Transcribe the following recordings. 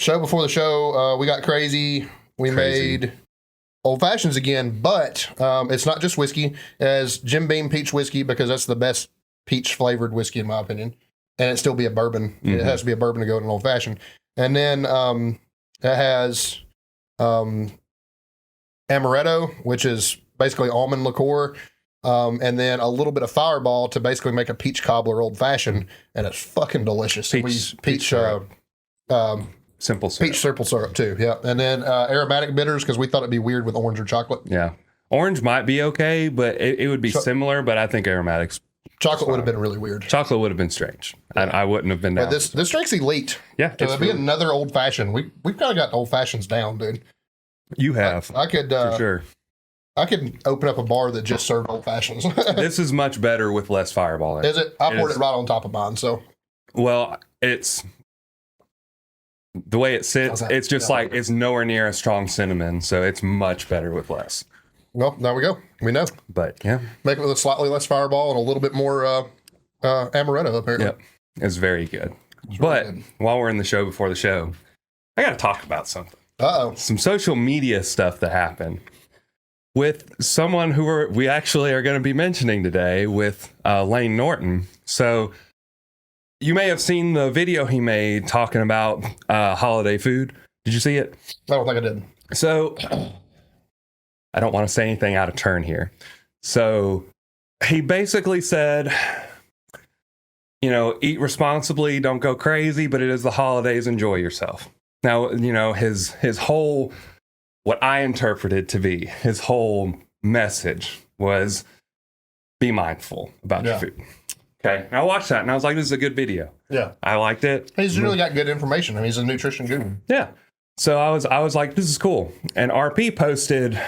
show before the show, we got crazy. We made old fashions again, but it's not just whiskey. As Jim Beam peach whiskey, because that's the best peach flavored whiskey in my opinion, and it still be a bourbon. Mm-hmm. It has to be a bourbon to go in an old fashioned. And then it has amaretto, which is basically almond liqueur, and then a little bit of Fireball to basically make a peach cobbler old fashioned, and it's fucking delicious. We use peach simple syrup. Peach simple syrup too, yeah. And then aromatic bitters because we thought it'd be weird with orange or chocolate. Yeah, orange might be okay, but it would be similar. But I think aromatics. Chocolate would have been really weird. Chocolate would have been strange. Yeah. I wouldn't have been down. But this drink's elite. Yeah, so it'd be another old fashioned. We've kind of got old fashions down, dude. You have. I could for sure. I could open up a bar that just served old fashions. This is much better with less Fireball in it. Is it? I poured it right on top of mine. So. Well, it's the way it sits. It's just like it's nowhere near a strong cinnamon, so it's much better with less. Well, there we go. We know. But yeah, make it with a slightly less Fireball and a little bit more amaretto. Apparently, yep, it's very good. It's but really good. While while we're in the show before the show, I got to talk about something. Some social media stuff that happened with someone who we actually are going to be mentioning today with Lane Norton. So you may have seen the video he made talking about holiday food. Did you see it? I don't think I did. So I don't want to say anything out of turn here. So he basically said, you know, eat responsibly, don't go crazy, but it is the holidays, enjoy yourself. Now, you know, his whole, what I interpreted to be his whole message was be mindful about your food. Okay. And I watched that and I was like, this is a good video. Yeah. I liked it. He's really got good information. I mean, he's a nutrition guru. Yeah. So I was like, this is cool. And RP posted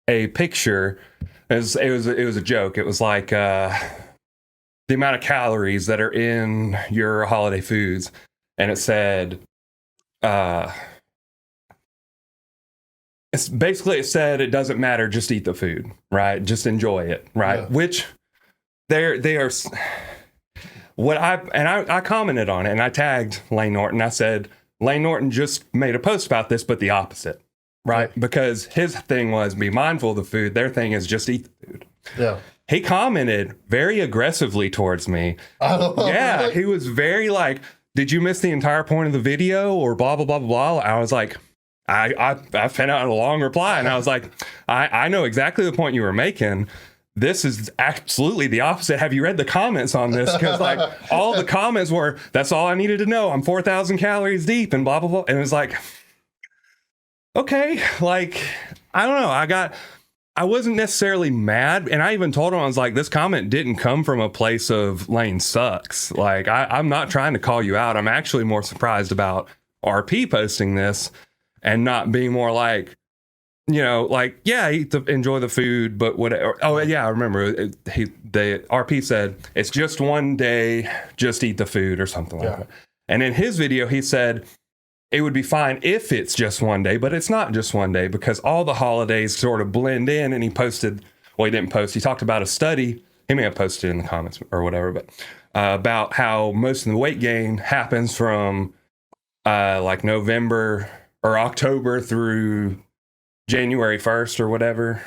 a picture. It was a joke. It was like the amount of calories that are in your holiday foods. And it said, it said it doesn't matter, just eat the food, right? Just enjoy it, right? Yeah. Which they are what I commented on it and I tagged Lane Norton. I said Lane Norton just made a post about this, but the opposite, right? Yeah. Because his thing was be mindful of the food. Their thing is just eat the food. Yeah. He commented very aggressively towards me. Oh, yeah, really? He was very like, did you miss the entire point of the video or blah, blah, blah, blah, blah. I was like, I sent out a long reply and I was like, I know exactly the point you were making. This is absolutely the opposite. Have you read the comments on this? Because like all the comments were, that's all I needed to know. I'm 4,000 calories deep and blah, blah, blah. And it was like, okay, like, I don't know. I wasn't necessarily mad. And I even told him, I was like, this comment didn't come from a place of Lane sucks. Like, I'm not trying to call you out. I'm actually more surprised about RP posting this and not being more like, you know, like, yeah, enjoy the food, but whatever. Oh, yeah, I remember. RP said, it's just one day, just eat the food or something like that. And in his video, he said, it would be fine if it's just one day, but it's not just one day because all the holidays sort of blend in. And he posted, well, he didn't post. He talked about a study. He may have posted it in the comments or whatever, but about how most of the weight gain happens from like November or October through January 1st or whatever.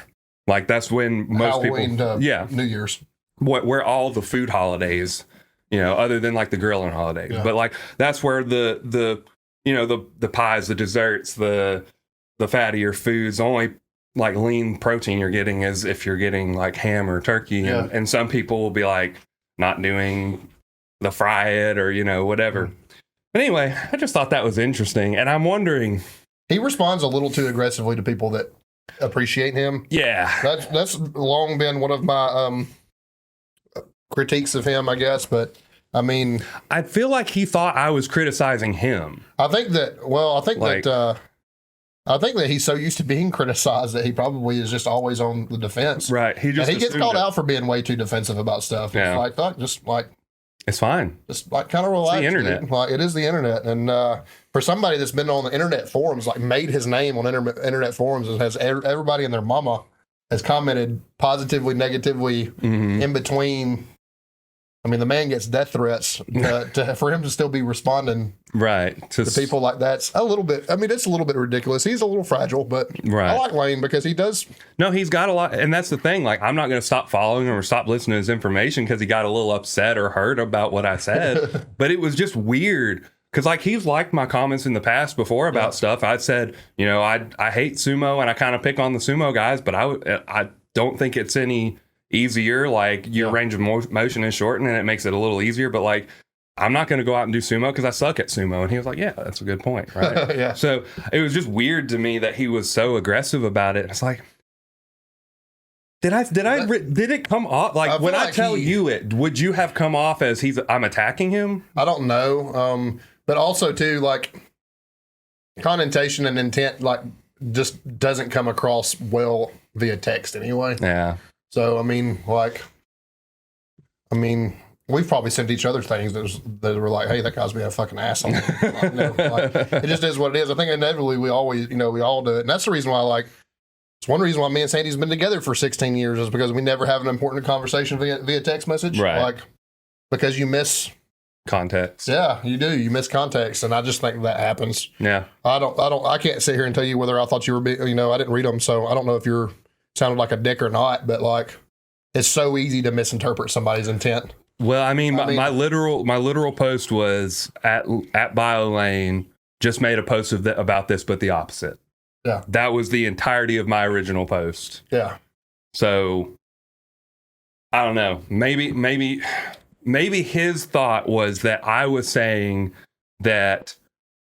Like that's when most Halloween, people, New Year's, where all the food holidays, you know, other than like the grilling holidays, but like that's where the you know, the pies, the desserts, the fattier foods, only like lean protein you're getting is if you're getting like ham or turkey. And some people will be like not doing the fry it or, you know, whatever. But anyway, I just thought that was interesting. And I'm wondering. He responds a little too aggressively to people that appreciate him. Yeah. That's long been one of my critiques of him, I guess. But I mean, I feel like he thought I was criticizing him. I think that he's so used to being criticized that he probably is just always on the defense. Right. He gets called out for being way too defensive about stuff. Yeah. It's like, fuck, just like, it's fine. Just like kind of relax. It's the internet. Like, it is the internet. And for somebody that's been on the internet forums, like made his name on internet forums and has everybody and their mama has commented positively, negatively in between I mean, the man gets death threats for him to still be responding Right. to people like that's a little bit. I mean, it's a little bit ridiculous. He's a little fragile, but Right. I like Lane because he does. No, he's got a lot. And that's the thing. Like, I'm not going to stop following him or stop listening to his information because he got a little upset or hurt about what I said. But it was just weird. Because, like, he's liked my comments in the past before about stuff. I'd said, you know, I hate sumo and I kind of pick on the sumo guys, but I don't think it's any easier. Like, your range of motion is shortened and it makes it a little easier. But, like, I'm not going to go out and do sumo because I suck at sumo. And he was like, yeah, that's a good point. Right. Yeah. So it was just weird to me that he was so aggressive about it. It's like, did it come off? Like, when I tell you it, would you have come off as I'm attacking him? I don't know. But also too, like, connotation and intent, like, just doesn't come across well via text anyway. Yeah. So, I mean, we've probably sent each other things that were like, hey, that guy's being a fucking asshole. Like, you know, like, it just is what it is. I think inevitably we all do it. And that's the reason why, like, it's one reason why me and Sandy's been together for 16 years is because we never have an important conversation via text message. Right. Like, because you miss Context. Yeah, you do. You miss context, and I just think that happens. Yeah. I can't sit here and tell you whether I thought you were being, I didn't read them, so I don't know if you're sounded like a dick or not, but, like, it's so easy to misinterpret somebody's intent. Well, I mean, my literal post was at BioLane just made a post about this, but the opposite. Yeah. That was the entirety of my original post. Yeah. So I don't know. Maybe his thought was that I was saying that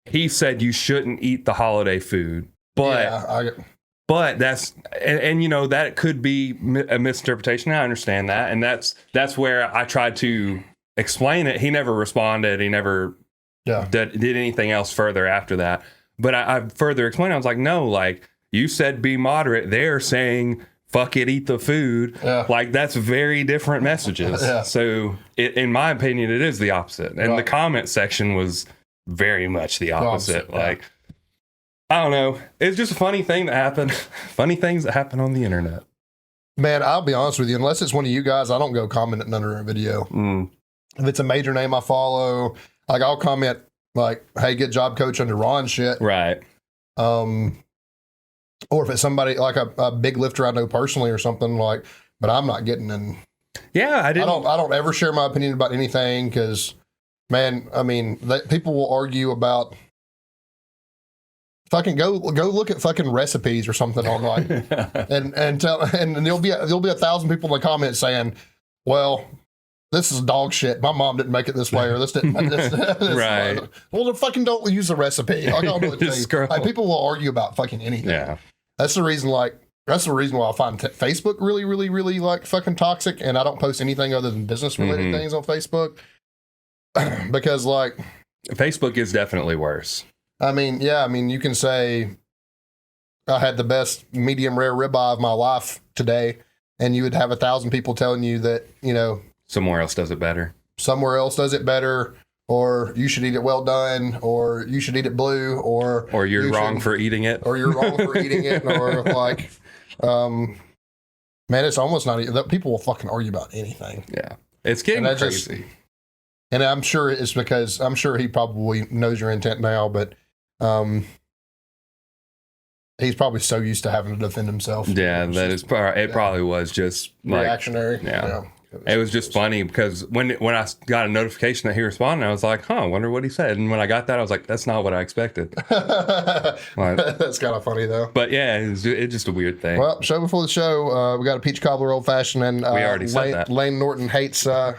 he said you shouldn't eat the holiday food, but that's and that could be a misinterpretation. I understand that, and that's where I tried to explain it. He never responded. He never did anything else further after that. But I further explained. I was like, no, like, you said be moderate. They're saying fuck it, eat the food. Yeah. Like, that's very different messages. Yeah. So in my opinion, it is the opposite. And the comment section was very much the opposite. Like, I don't know. It's just a funny thing that happened. Funny things that happen on the internet. Man, I'll be honest with you. Unless it's one of you guys, I don't go commenting under a video. If it's a major name I follow, like, I'll comment like, hey, good job, coach, under Ron shit. Right. Or if it's somebody like a big lifter I know personally or something, like, but I'm not getting in. Yeah, I don't ever share my opinion about anything because, man, I mean, people will argue about fucking go look at fucking recipes or something online, and there'll be 1,000 people in the comments saying, well, this is dog shit. My mom didn't make it this way, or this didn't. This right. Well, then fucking don't use a recipe. Like, I don't know what to tell you. Like, people will argue about fucking anything. Yeah. That's the reason. Like, that's the reason why I find Facebook really, really, really, like, fucking toxic, and I don't post anything other than business related things on Facebook because, like, Facebook is definitely worse. I mean, yeah. I mean, you can say I had the best medium rare ribeye of my life today, and you would have 1,000 people telling you that, somewhere else does it better. Somewhere else does it better, or you should eat it well done, or you should eat it blue, or you're wrong for eating it, or you're wrong for eating it, or like, man, it's almost not. People will fucking argue about anything. Yeah, it's getting crazy. And I'm sure it's because he probably knows your intent now, but he's probably so used to having to defend himself. Yeah, probably was just reactionary. Yeah. It was just funny because when I got a notification that he responded, I was like, I wonder what he said. And when I got that, I was like, that's not what I expected. That's kind of funny, though. But yeah, it's just a weird thing. Well, show before the show, we got a peach cobbler old fashioned, and we already said that. Lane Norton hates, I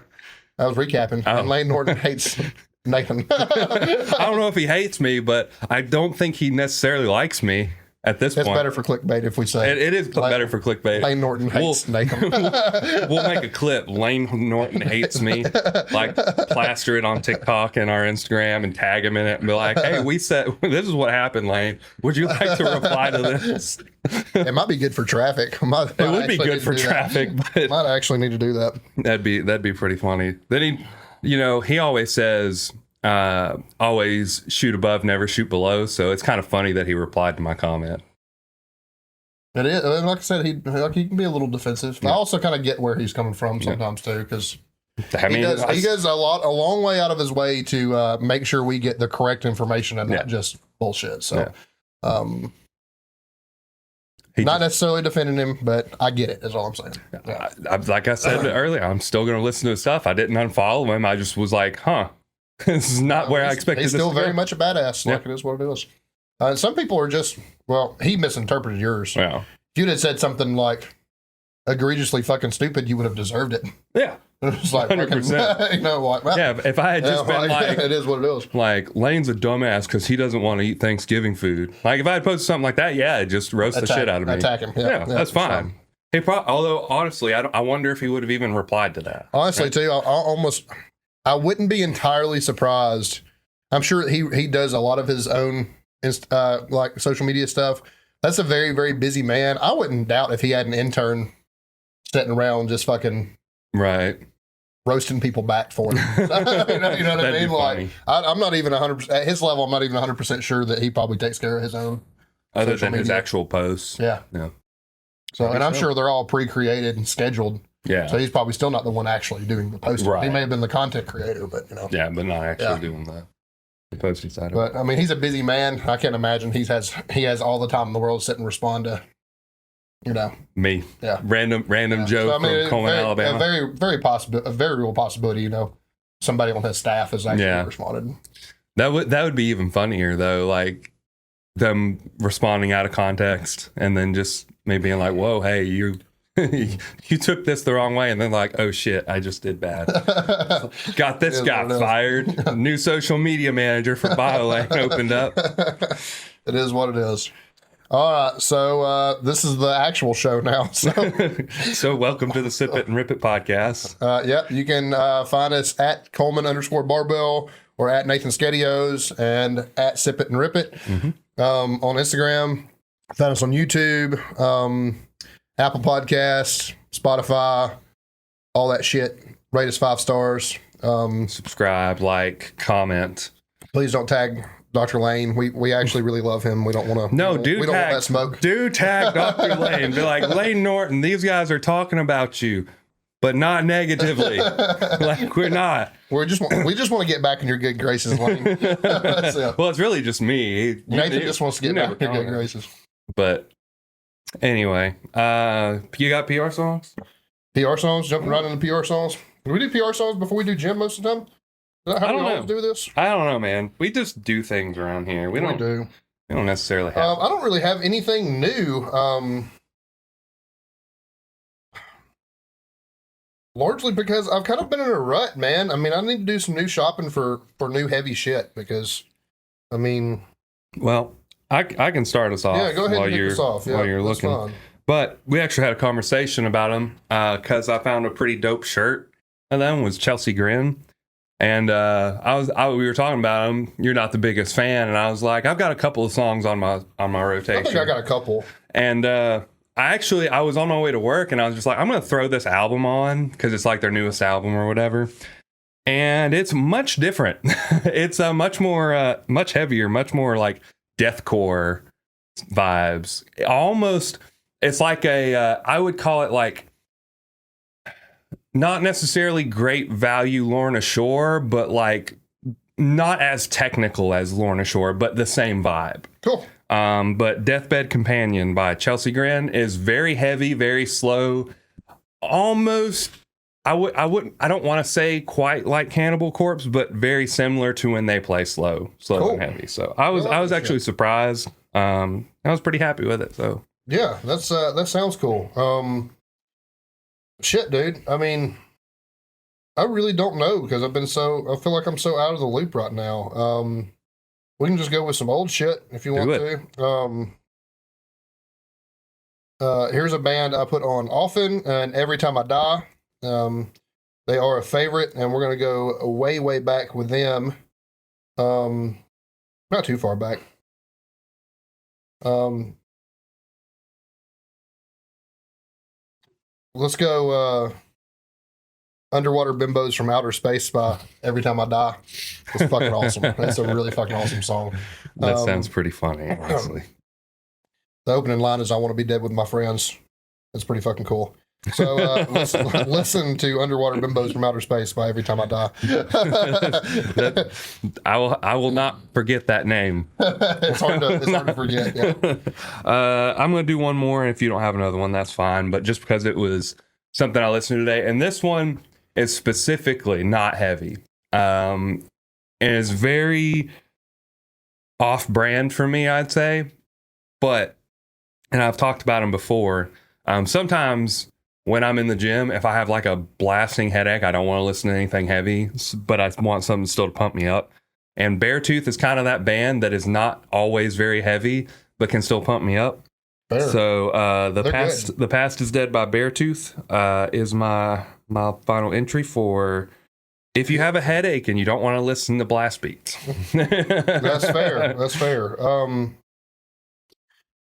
was recapping, and Lane Norton hates Nathan. I don't know if he hates me, but I don't think he necessarily likes me. At this point, it's better for clickbait if we say it is better for clickbait. Lane Norton hates Nathan. We'll make a clip. Lane Norton hates me. Like, plaster it on TikTok and our Instagram and tag him in it and be like, "Hey, we said this is what happened, Lane. Would you like to reply to this?" It might be good for traffic. It would be good for traffic, but might actually need to do that. That'd be pretty funny. Then he always says, always shoot above, never shoot below. So it's kind of funny that he replied to my comment. It is. Like I said, he can be a little defensive. Yeah. I also kind of get where he's coming from sometimes too, because I mean, he goes a long way out of his way to make sure we get the correct information and not just bullshit. So, not necessarily defending him, but I get it. Is all I'm saying. Yeah. Like I said earlier, I'm still going to listen to his stuff. I didn't unfollow him. I just was like, huh, this is not where I expected. He's this still to go. very much a badass. Like it is what it is. Some people are just he misinterpreted yours. Yeah. If you'd have said something like egregiously fucking stupid, you would have deserved it. Yeah. It's like 100%. You know what? Well, Yeah, if I had just been like, it is what it is. like Lane's a dumbass because he doesn't want to eat Thanksgiving food. Like if I had posted something like that, yeah, it'd just roast the shit out of me. Attack him. Yeah, that's fine. He although honestly, I wonder if he would have even replied to that. Honestly, too, I wouldn't be entirely surprised. I'm sure he does a lot of his own like social media stuff. That's a very, very busy man. I wouldn't doubt if he had an intern sitting around just fucking roasting people back for him. You know what I mean? Like, I'm not even 100% at his level. I'm not even 100% sure that he probably takes care of his own other than his actual posts. Yeah. So, and I'm sure they're all pre-created and scheduled. Yeah. So he's probably still not the one actually doing the posting. Right. He may have been the content creator, but Yeah, but not actually doing the posting side of it. But I mean, he's a busy man. I can't imagine he has all the time in the world to sit and respond to, me. Yeah. Random joke from Coleman, Alabama. A very real possibility, somebody on his staff has actually responded. That would be even funnier though, like them responding out of context and then just me being like, whoa, hey, you you took this the wrong way, and then like, oh shit, I just did bad. Got this guy fired. New social media manager for BioLane opened up. It is what it is. All right, so this is the actual show now. So welcome to the Sip It and Rip It podcast. Yep, you can find us at Coleman_Barbell or at Nathan Skedios and at Sip It and Rip It on Instagram. Find us on YouTube, Apple Podcasts, Spotify, all that shit. Rate us 5 stars. Subscribe, like, comment. Please don't tag Dr. Lane. We actually really love him. We don't want to. No, we don't want that smoke. Do tag Dr. Lane. Be like, Lane Norton, these guys are talking about you, but not negatively. Like, we're not. We just want to get back in your good graces, Lane. Well, it's really just me. Nathan just wants to get back in your good graces. But anyway, you got PR songs? PR songs? Jumping right into PR songs? Do we do PR songs before we do gym most of the time? Is that how we always do this? I don't know, man. We just do things around here. We don't necessarily have. I don't really have anything new. Largely because I've kind of been in a rut, man. I mean, I need to do some new shopping for new heavy shit because, I mean. Well, I can start us off. Yeah, go ahead and kick us off. While you're looking. Fine. But we actually had a conversation about them because I found a pretty dope shirt. And that one was Chelsea Grin. And we were talking about them. You're not the biggest fan, and I was like, I've got a couple of songs on my rotation. I think I got a couple. And I was on my way to work, and I was just like, I'm gonna throw this album on because it's like their newest album or whatever. And it's much different. It's much more, much heavier, much more like deathcore vibes. Almost, it's like I would call it like. Not necessarily great value Lorna Shore, but like not as technical as Lorna Shore, but the same vibe. Cool. But Deathbed Companion by Chelsea Grin is very heavy, very slow. Almost, I don't want to say quite like Cannibal Corpse, but very similar to when they play slow cool. And heavy. So I was actually surprised. I was pretty happy with it. So yeah, that sounds cool. Shit, dude. I mean, I really don't know because I feel like I'm so out of the loop right now. We can just go with some old shit if you want to. Here's a band I put on often and Every Time I Die. They are a favorite, and we're going to go way, way back with them. Not too far back. Let's go Underwater Bimbos from Outer Space by Every Time I Die. It's fucking awesome. That's a really fucking awesome song. That sounds pretty funny, honestly. The opening line is I want to be dead with my friends. That's pretty fucking cool. So listen to Underwater Bimbos from Outer Space by Every Time I Die. I will not forget that name. It's hard to forget. Yeah. I'm going to do one more, and if you don't have another one, that's fine. But just because it was something I listened to today, and this one is specifically not heavy, and is very off-brand for me, I'd say. But, and I've talked about them before, sometimes when I'm in the gym, if I have like a blasting headache, I don't want to listen to anything heavy, but I want something still to pump me up. And Beartooth is kind of that band that is not always very heavy, but can still pump me up. Fair. So They're the past is dead by Beartooth is my final entry for if you have a headache and you don't want to listen to blast beats. That's fair. That's fair.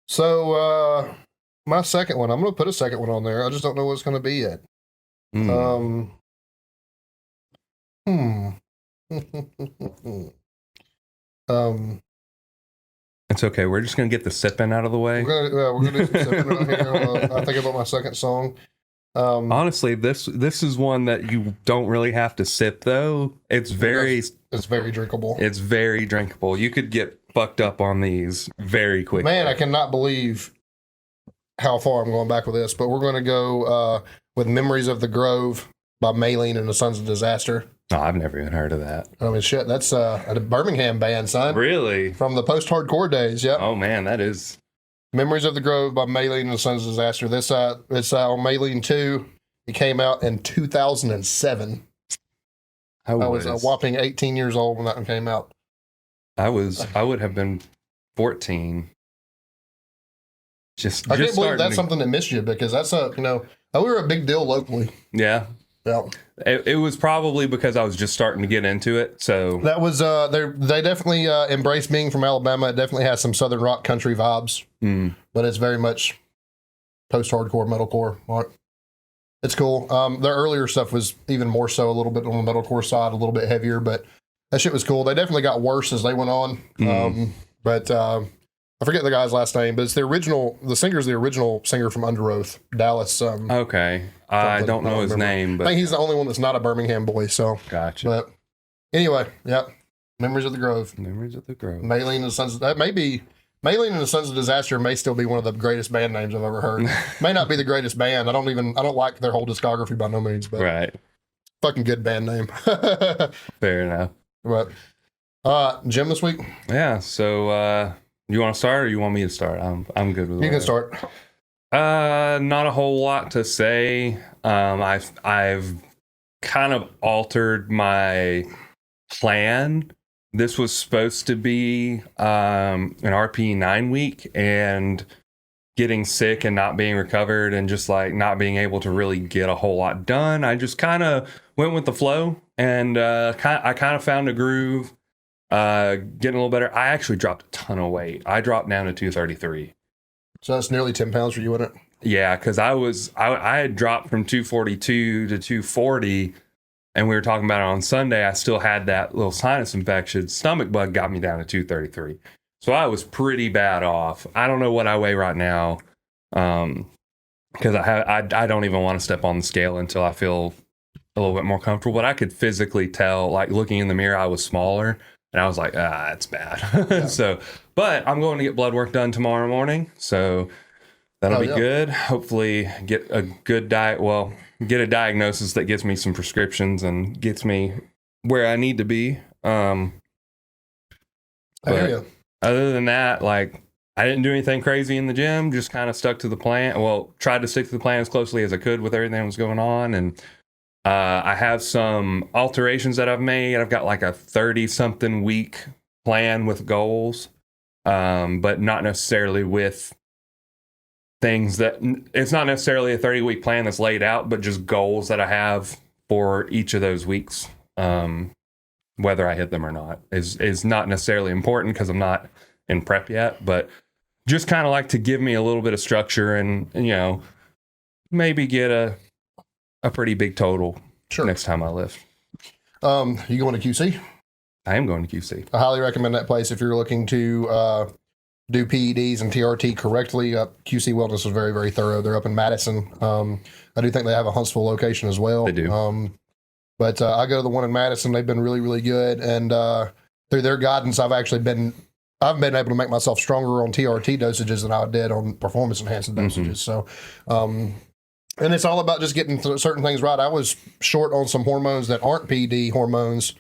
So my second one, I'm going to put a second one on there. I just don't know what it's going to be yet. It's okay. We're just gonna get the sipping out of the way. We're gonna do some sipping right here. I think about my second song. Honestly, this is one that you don't really have to sip though. It's very drinkable. It's very drinkable. You could get fucked up on these very quickly. Man, I cannot believe how far I'm going back with this, but we're going to go with Memories of the Grove by Maylene and the Sons of Disaster. Oh, I've never even heard of that. I mean, shit, that's a Birmingham band, son. Really? From the post-hardcore days, yep. Oh, man, that is... Memories of the Grove by Maylene and the Sons of Disaster. This it's on Maylene 2. It came out in 2007. I was a whopping 18 years old when that one came out. I would have been 14. I can't believe that's something that missed you, because that's we were a big deal locally. Yeah. Yeah. It was probably because I was just starting to get into it. So that was they definitely embraced being from Alabama. It definitely has some Southern rock country vibes, but it's very much post-hardcore metalcore. Right? It's cool. Their earlier stuff was even more so, a little bit on the metalcore side, a little bit heavier, but that shit was cool. They definitely got worse as they went on. But I forget the guy's last name, but it's the singer's the original singer from Under Oath, Dallas. Okay. I don't know his name, but I think he's the only one that's not a Birmingham boy. So gotcha. But anyway, yeah. Memories of the Grove. Memories of the Grove. Maylene and the Sons of Maylene and the Sons of Disaster may still be one of the greatest band names I've ever heard. May not be the greatest band. I don't like their whole discography by no means, but right. Fucking good band name. Fair enough. But Jim this week? Yeah, so you want to start or you want me to start? I'm good with it. You can start. Not a whole lot to say. I've kind of altered my plan. This was supposed to be an RP 9 week, and getting sick and not being recovered and just like not being able to really get a whole lot done. I just kind of went with the flow, and I kind of found a groove, getting a little better. I actually dropped a ton of weight. I dropped down to 233. So that's nearly 10 pounds for you, isn't it? Yeah, because I had dropped from 242 to 240, and we were talking about it on Sunday. I still had that little sinus infection. Stomach bug got me down to 233. So I was pretty bad off. I don't know what I weigh right now, because I don't even want to step on the scale until I feel a little bit more comfortable. But I could physically tell, like looking in the mirror, I was smaller, and I was like, it's bad. Yeah. So, but I'm going to get blood work done tomorrow morning, so that'll be good. Hopefully, get a good diet. Well, get a diagnosis that gets me some prescriptions and gets me where I need to be. I hear you. Other than that, like, I didn't do anything crazy in the gym, just kind of stuck to the plan. Well, tried to stick to the plan as closely as I could with everything that was going on. And I have some alterations that I've made. I've got like a 30-something week plan with goals, but not necessarily with things that, it's not necessarily a 30-week plan that's laid out, but just goals that I have for each of those weeks. Whether I hit them or not is not necessarily important because I'm not in prep yet, but just kind of like to give me a little bit of structure and maybe get a pretty big total next time I lift. You going to QC? I am going to QC. I highly recommend that place if you're looking to do PEDs and TRT correctly. QC Wellness is very, very thorough. They're up in Madison. I do think they have a Huntsville location as well. They do. But I go to the one in Madison. They've been really, really good. And through their guidance, I've been able to make myself stronger on TRT dosages than I did on performance enhancing dosages. So, and it's all about just getting certain things right. I was short on some hormones that aren't PED hormones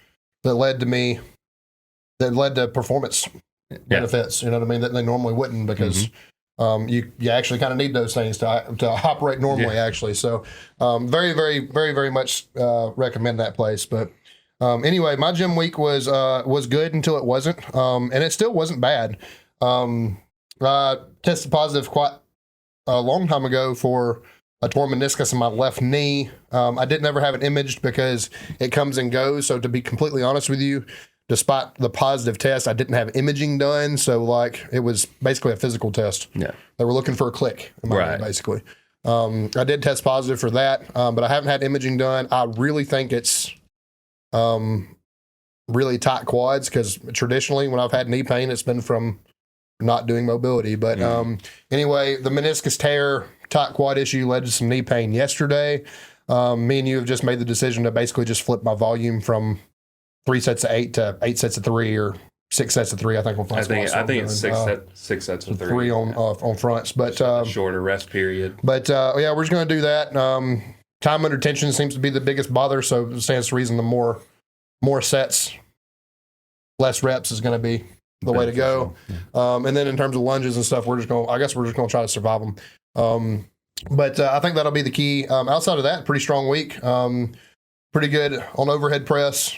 that led to performance benefits. You know what I mean? That they normally wouldn't, because you actually kind of need those things to operate normally. Actually, so very, very, very, very much recommend that place. But anyway, my gym week was good until it wasn't, and it still wasn't bad. I tested positive quite a long time ago for a torn meniscus in my left knee. I didn't ever have it imaged because it comes and goes. So to be completely honest with you, despite the positive test, I didn't have imaging done. So like it was basically a physical test. Yeah. They were looking for a click in my knee, basically. I did test positive for that, but I haven't had imaging done. I really think it's really tight quads, because traditionally when I've had knee pain, it's been from not doing mobility. But anyway, the meniscus tear, tight quad issue led to some knee pain yesterday. Me and you have just made the decision to basically just flip my volume from 3 sets of 8 to 8 sets of 3, or 6 sets of 3. I think on fronts. I think it's six sets of 3. 3 on fronts, but shorter rest period. But yeah, we're just going to do that. Time under tension seems to be the biggest bother, so it stands to reason the more sets, less reps is going to be the way to go. And then in terms of lunges and stuff, we're just going to try to survive them. But I think that'll be the key. Outside of that, pretty strong week. Pretty good on overhead press.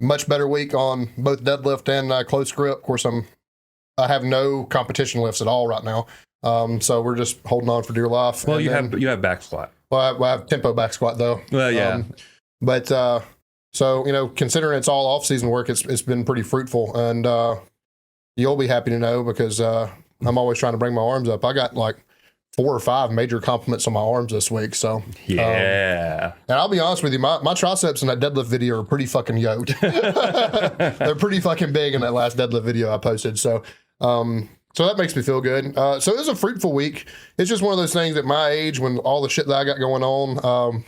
Much better week on both deadlift and close grip. Of course, I have no competition lifts at all right now. So we're just holding on for dear life. Well, you have back squat. Well, I have tempo back squat though. Well, yeah. But so considering it's all off season work, it's been pretty fruitful, and you'll be happy to know, because I'm always trying to bring my arms up. I got like 4 or 5 major compliments on my arms this week. So yeah. And I'll be honest with you, my triceps in that deadlift video are pretty fucking yoked. They're pretty fucking big in that last deadlift video I posted. So so that makes me feel good. So it was a fruitful week. It's just one of those things at my age, when all the shit that I got going on,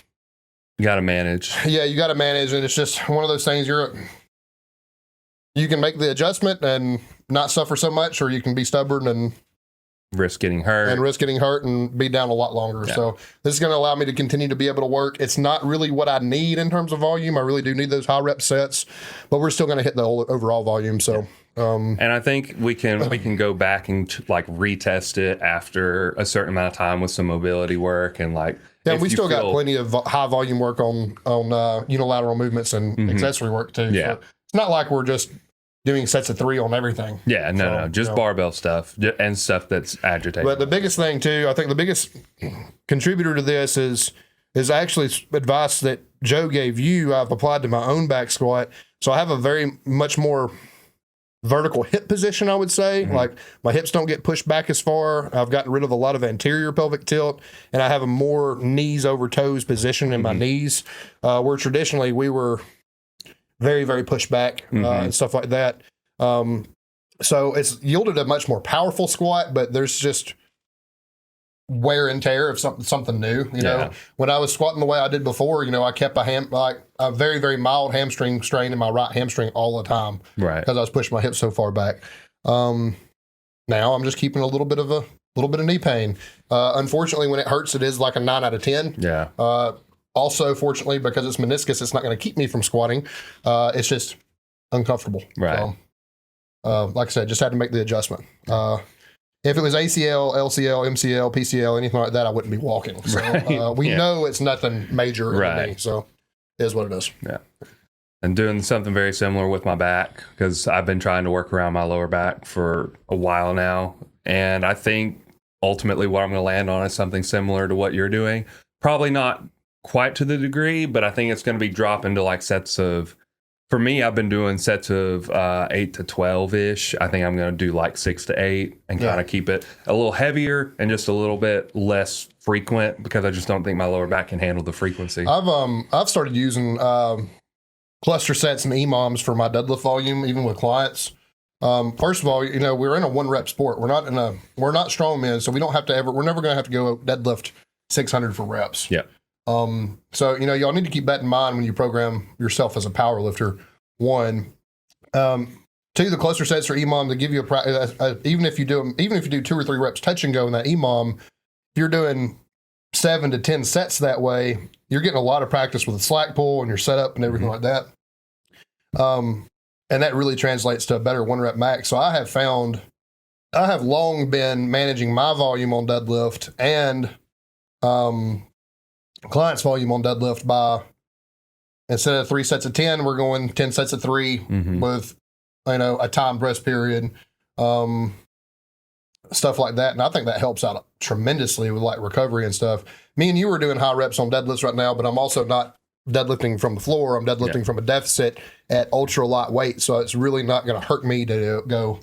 you got to manage. Yeah, you got to manage, and it's just one of those things. You can make the adjustment and not suffer so much, or you can be stubborn and risk getting hurt and be down a lot longer. Yeah. So this is going to allow me to continue to be able to work. It's not really what I need in terms of volume. I really do need those high rep sets, but we're still going to hit the overall volume. So, and I think we can go back and like retest it after a certain amount of time with some mobility work, and like, yeah, we still got plenty of high volume work on unilateral movements and accessory work too. Yeah. So it's not like we're just doing sets of 3 on everything. Yeah, no, just barbell stuff and stuff that's agitating. But the biggest thing too, I think the biggest contributor to this is actually advice that Joe gave you. I've applied to my own back squat. So I have a very much more vertical hip position, I would say. Like my hips don't get pushed back as far. I've gotten rid of a lot of anterior pelvic tilt, and I have a more knees over toes position in my knees, where traditionally we were very, very pushed back and stuff like that. So it's yielded a much more powerful squat, but there's just wear and tear of something new. You know, when I was squatting the way I did before, I kept a very, very mild hamstring strain in my right hamstring all the time, right? Because I was pushing my hips so far back. Now I'm just keeping a little bit of knee pain. Unfortunately, when it hurts, it is like a 9 out of 10. Yeah. Also, fortunately, because it's meniscus, it's not going to keep me from squatting. It's just uncomfortable. Right. So, like I said, just had to make the adjustment. If it was ACL, LCL, MCL, PCL, anything like that, I wouldn't be walking. So we know it's nothing major in the knee. So it is what it is. Yeah. And doing something very similar with my back, because I've been trying to work around my lower back for a while now. And I think ultimately what I'm going to land on is something similar to what you're doing. Probably not quite to the degree, but I think it's going to be dropping to like sets of, for me, I've been doing sets of 8 to 12-ish. I think I'm going to do like 6 to 8 and kind of keep it a little heavier and just a little bit less frequent, because I just don't think my lower back can handle the frequency. I've started using cluster sets and EMOMs for my deadlift volume, even with clients. First of all, we're in a 1-rep sport. We're not strongmen, so we don't have to we're never going to have to go deadlift 600 for reps. Yeah. So, y'all need to keep that in mind when you program yourself as a power lifter. 1. 2, the closer sets for EMOM to give you even if you do 2 or 3 reps touch and go in that EMOM, if you're doing 7 to 10 sets that way, you're getting a lot of practice with the slack pull and your setup and everything like that. And that really translates to a better 1-rep max. So I have long been managing my volume on deadlift and client's volume on deadlift by, instead of 3 sets of 10, we're going 10 sets of 3 with, a timed rest period, stuff like that. And I think that helps out tremendously with like recovery and stuff. Me and you are doing high reps on deadlifts right now, but I'm also not deadlifting from the floor. I'm deadlifting from a deficit at ultra light weight. So it's really not going to hurt me to go,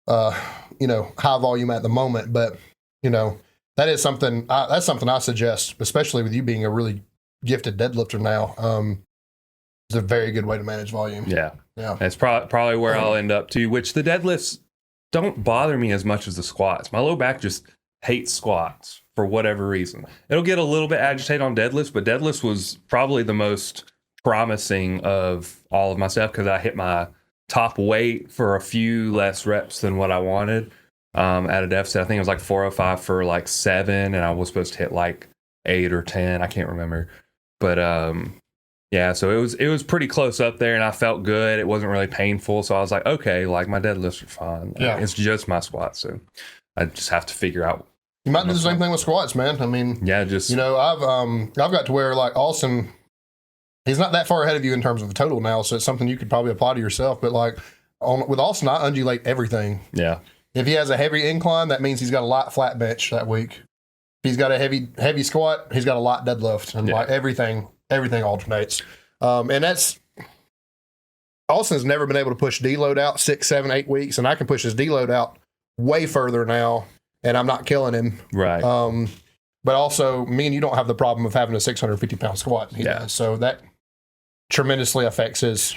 high volume at the moment. But, that is something, that's something I suggest, especially with you being a really gifted deadlifter now. It's a very good way to manage volume. Yeah. Yeah. That's probably where I'll end up too, which the deadlifts don't bother me as much as the squats. My low back just hates squats for whatever reason. It'll get a little bit agitated on deadlifts, but deadlifts was probably the most promising of all of my stuff because I hit my top weight for a few less reps than what I wanted at a deficit. I think it was like 405 for like 7, and I was supposed to hit like 8 or 10. I can't remember. But yeah, so it was pretty close up there, and I felt good. It wasn't really painful, so I was like, okay, like my deadlifts are fine. Yeah. It's just my squats, so I just have to figure out. You might do the same thing with squats, man. I mean, yeah, just I've got to where like Austin, he's not that far ahead of you in terms of the total now, so it's something you could probably apply to yourself. But like with Austin, I undulate everything. Yeah. If he has a heavy incline, that means he's got a light flat bench that week. If he's got a heavy squat, he's got a light deadlift, and like everything alternates. And that's Austin's never been able to push deload out 6, 7, 8 weeks, and I can push his deload out way further now, and I'm not killing him. Right. But also, me and you don't have the problem of having a 650-pound squat. He does. So that tremendously affects his.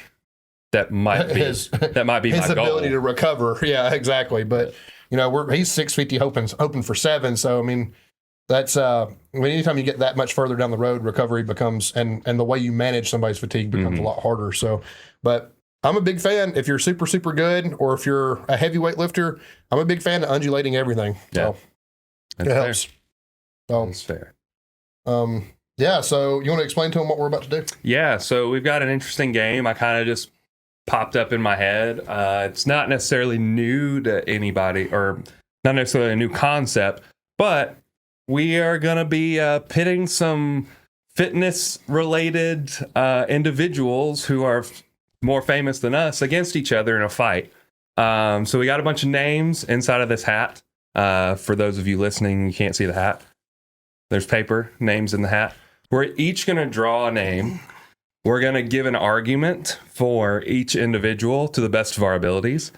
That might be his my ability goal. to recover. Yeah, exactly. But he's 650 hoping for 7. So I mean, that's anytime you get that much further down the road, recovery becomes and the way you manage somebody's fatigue becomes a lot harder. So, but I'm a big fan. If you're super, super good, or if you're a heavyweight lifter, I'm a big fan of undulating everything. Yeah. So That's it fair. helps. So, That's fair. yeah. So you want to explain to them what we're about to do? Yeah, so we've got an interesting game. I kind of just popped up in my head. It's not necessarily new to anybody, or not necessarily a new concept, but we are going to be pitting some fitness-related individuals who are more famous than us against each other in a fight. So we got a bunch of names inside of this hat. For those of you listening, you can't see the hat. There's paper, names in the hat. We're each going to draw a name. We're going to give an argument for each individual to the best of our abilities.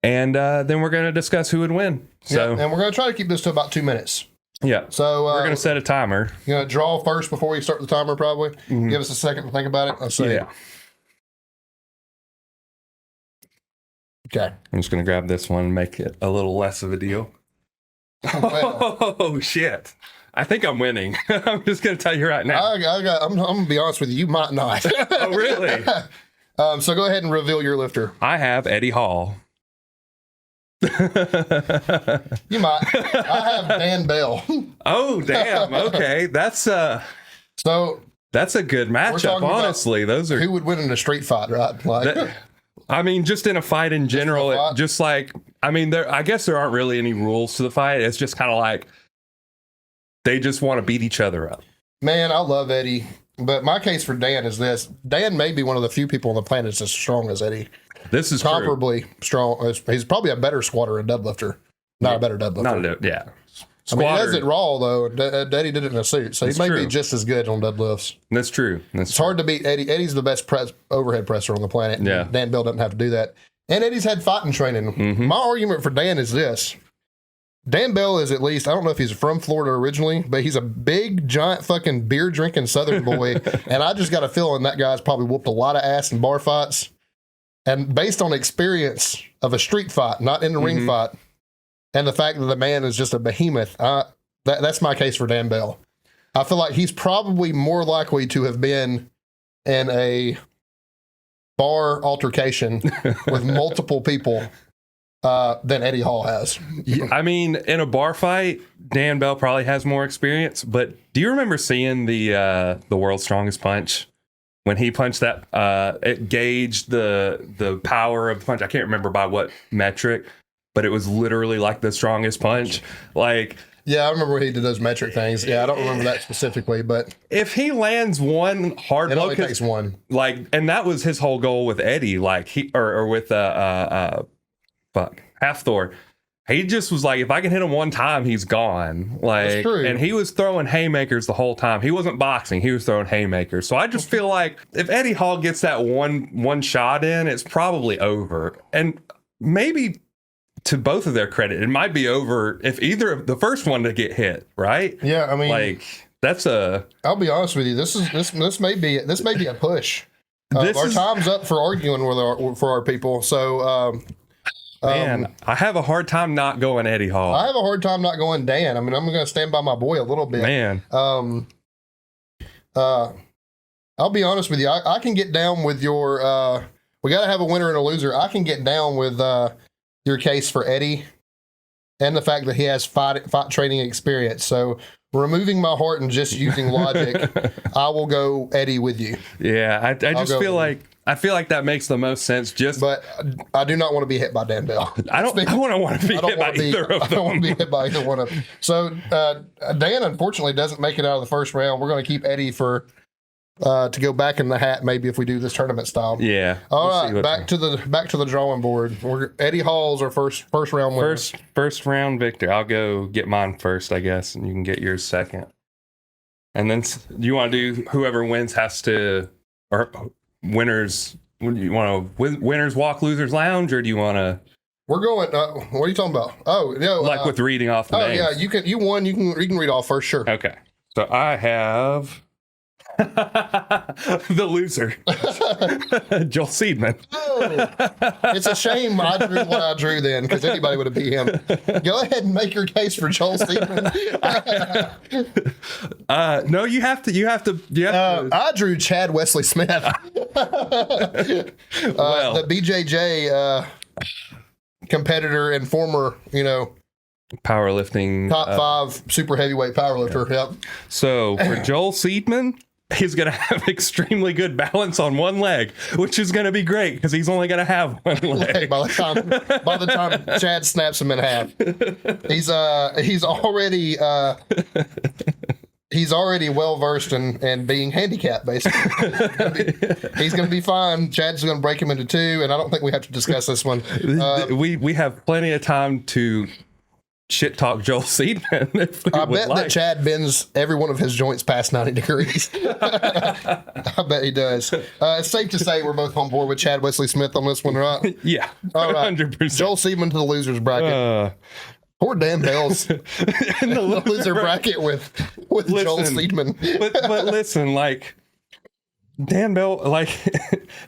And then we're going to discuss who would win. So, and we're going to try to keep this to about 2 minutes. Yeah. So we're going to set a timer. You're going to draw first before we start the timer, probably. Give us a second to think about it. Let's see. Yeah. Okay. I'm just going to grab this one and make it a little less of a deal. Well, Oh, shit. I think I'm winning. I'm just going to tell you right now. I'm going to be honest with you. You might not. Oh, really? So go ahead and reveal your lifter. I have Eddie Hall. You might. I have Dan Bell. Oh, damn. Okay. That's So a good matchup, talking about honestly. Those are who would win in a street fight, right? Like, I mean, just in a fight in general, fight? just like, I mean, I guess there aren't really any rules to the fight. It's just kind of like they just want to beat each other up. man, I love Eddie. But my case for Dan is this. Dan may be one of the few people on the planet that's as strong as Eddie. This is true. Comparably strong. He's probably a better squatter and deadlifter. Not a better deadlifter. Yeah. I mean, he does Squatter. it raw, though. Eddie did it in a suit. So That's he may true. be just as good on deadlifts. That's true. It's hard to beat Eddie. Eddie's the best overhead presser on the planet. Yeah. Dan Bell doesn't have to do that. And Eddie's had fighting training. Mm-hmm. My argument for Dan is this. Dan Bell is at least, I don't know if he's from Florida originally, but he's a big, giant fucking beer drinking Southern boy. And I just got a feeling that guy's probably whooped a lot of ass in bar fights. And based on experience of a street fight, not in the ring fight, and the fact that the man is just a behemoth, that's my case for Dan Bell. I feel like he's probably more likely to have been in a bar altercation with multiple people than Eddie Hall has. I mean, in a bar fight, Dan Bell probably has more experience. But do you remember seeing the World's Strongest Punch? When he punched that, it gauged the power of the punch. I can't remember by what metric, but it was literally like the strongest punch. Like, yeah, I remember when he did those metric things. Yeah, I don't remember that specifically, but if he lands one hard it blow, only takes one. Like, and that was his whole goal with Eddie, like or with Hafthor. He just was like, if I can hit him one time, he's gone. Like, That's true. And he was throwing haymakers the whole time. He wasn't boxing; he was throwing haymakers. So I just feel like if Eddie Hall gets that one shot in, it's probably over. And maybe, to both of their credit, it might be over if either of the first one to get hit. Right? Yeah, I mean, like that's a. I'll be honest with you. This may be a push. Our time's up for arguing for our people. So. Man, I have a hard time not going Eddie Hall. I have a hard time not going Dan. I mean, I'm going to stand by my boy a little bit. Man. I'll be honest with you. I can get down with your, we got to have a winner and a loser. I can get down with your case for Eddie and the fact that he has fight training experience. So removing my heart and just using logic, I will go Eddie with you. Yeah, I just feel like that makes the most sense. But I do not want to be hit by Dan Bell. I don't want to be hit by either of them. I don't want to be hit by either one of them. So Dan unfortunately doesn't make it out of the first round. We're going to keep Eddie for to go back in the hat maybe if we do this tournament style. Yeah. All right, back to the drawing board. Eddie Hall's our first round winner. First round victor. I'll go get mine first, I guess, and you can get yours second. And then you want to do whoever wins has to, or winners. You want to winners walk, losers lounge, or do you want to? We're going. What are you talking about? Oh, no, like with reading off the names. Yeah, you won. You can read off first. Sure. Okay. So I have the loser, Joel Seedman. Oh, it's a shame I drew what I drew then, because anybody would have beat him. Go ahead and make your case for Joel Seedman. No, you have to. I drew Chad Wesley Smith. The BJJ competitor and former, powerlifting top 5 super heavyweight powerlifter. Yep. So for Joel Seedman, he's going to have extremely good balance on one leg, which is going to be great because he's only going to have one leg. By the time Chad snaps him in half, he's already well versed in being handicapped. Basically, he's going to be fine. Chad's going to break him into 2, and I don't think we have to discuss this one. We have plenty of time to shit talk Joel Seedman. I bet that Chad bends every one of his joints past 90 degrees. I bet he does. It's safe to say we're both on board with Chad Wesley Smith on this one, right? Yeah, all right. 100%. Joel Seedman to the losers bracket. Poor Dan Bell's in the loser bracket with Joel Seedman. but listen, like Dan Bell, like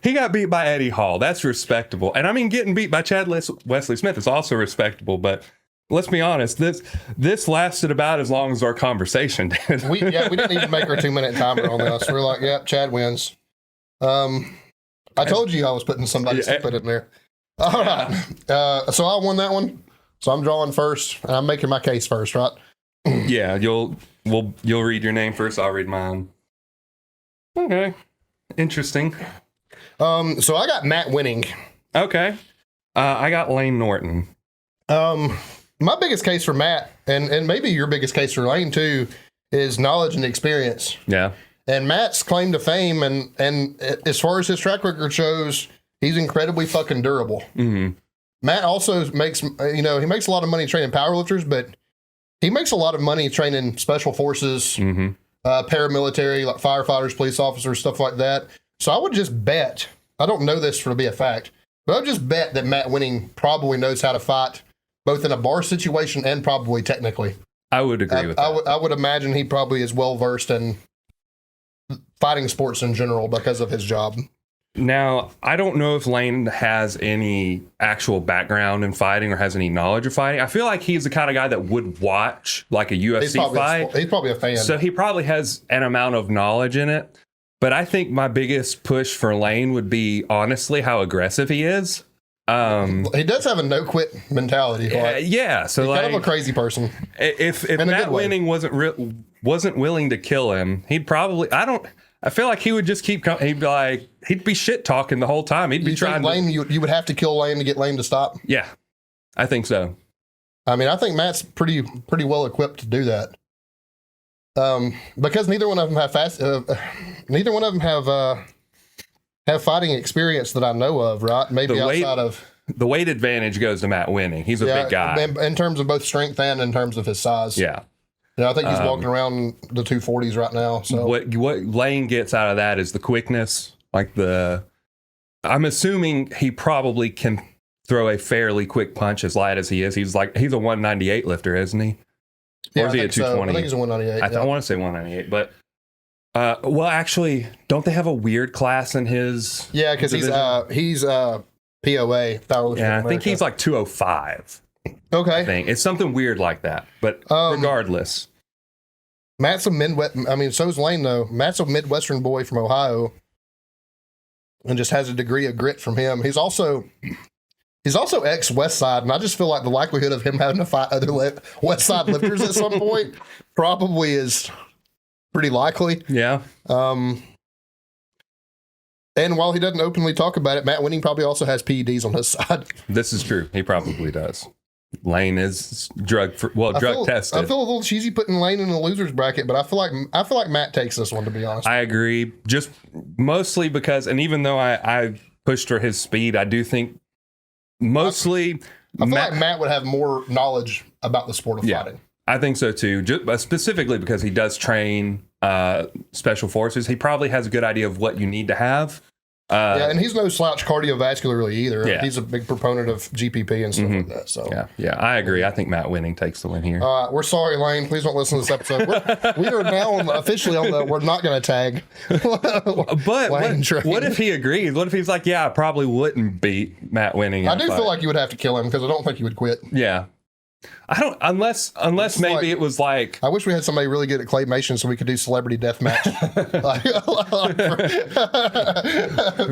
he got beat by Eddie Hall. That's respectable. And I mean, getting beat by Chad Wesley Smith is also respectable. But let's be honest, this lasted about as long as our conversation did. We didn't even make our 2-minute timer on this. We're like, yep, Chad wins. I told you I was putting somebody stupid in there. All right. So I won that one. So I'm drawing first, and I'm making my case first, right? Yeah, you'll read your name first. I'll read mine. Okay, interesting. So I got Matt winning. Okay, I got Lane Norton. My biggest case for Matt, and maybe your biggest case for Lane too, is knowledge and experience. Yeah. And Matt's claim to fame, and as far as his track record shows, he's incredibly fucking durable. Mm-hmm. Matt also makes, he makes a lot of money training powerlifters, but he makes a lot of money training special forces, paramilitary, like firefighters, police officers, stuff like that. So I would just bet, I don't know this to be a fact, but I would just bet that Matt Winning probably knows how to fight, both in a bar situation and probably technically. I would agree with that. I would imagine he probably is well versed in fighting sports in general because of his job. Now, I don't know if Lane has any actual background in fighting or has any knowledge of fighting. I feel like he's the kind of guy that would watch like a UFC fight. He's probably a fan. So he probably has an amount of knowledge in it. But I think my biggest push for Lane would be honestly how aggressive he is. He does have a no quit mentality. Like, yeah. So he's like, kind of a crazy person. If In a Matt good way. Winning wasn't willing to kill him, he'd probably I feel like he would just keep he'd be shit talking the whole time. He'd be You trying think Lane, you would have to kill Lane to get Lane to stop? Yeah. I think so. I mean, I think Matt's pretty well equipped to do that. Because neither one of them have fighting experience that I know of, right? Maybe The weight advantage goes to Matt Winning. He's a big guy. in terms of both strength and in terms of his size. Yeah. I think he's walking around the 240s right now. So What Lane gets out of that is the quickness. I'm assuming he probably can throw a fairly quick punch as light as he is. He's a 198 lifter, isn't he? Or is he a 220? I think he's a 198. I want to say 198, but well, actually, don't they have a weird class in his? Yeah, because he's POA. Powerlifting Yeah, I think America. he's like 205. Okay. Thing. It's something weird like that. But regardless, Matt's a Midwest. I mean, so's Lane though. Matt's a Midwestern boy from Ohio, and just has a degree of grit from him. He's also ex West Side, and I just feel like the likelihood of him having to fight other West Side lifters at some point probably is pretty likely. yeah. And while he doesn't openly talk about it, Matt Winning probably also has PEDs on his side. This is true. He probably does. Lane is drug tested. I feel a little cheesy putting Lane in the losers bracket, but I feel like Matt takes this one, to be honest. I agree. Just mostly because, and even though I pushed for his speed, I do think mostly I feel like Matt would have more knowledge about the sport of fighting. I think so too. Just specifically because he does train special forces, he probably has a good idea of what you need to have. And he's no slouch cardiovascularly either. Yeah. He's a big proponent of GPP and stuff like that. So Yeah, I agree. I think Matt Winning takes the win here. we're sorry, Lane. Please don't listen to this episode. We are now officially on the we're not going to tag. But Lane train. what if he agrees? What if he's like, yeah, I probably wouldn't beat Matt Winning in I a do fight. feel like you would have to kill him because I don't think he would quit. Yeah. I don't unless maybe like- it was like I wish we had somebody really good at claymation so we could do celebrity death match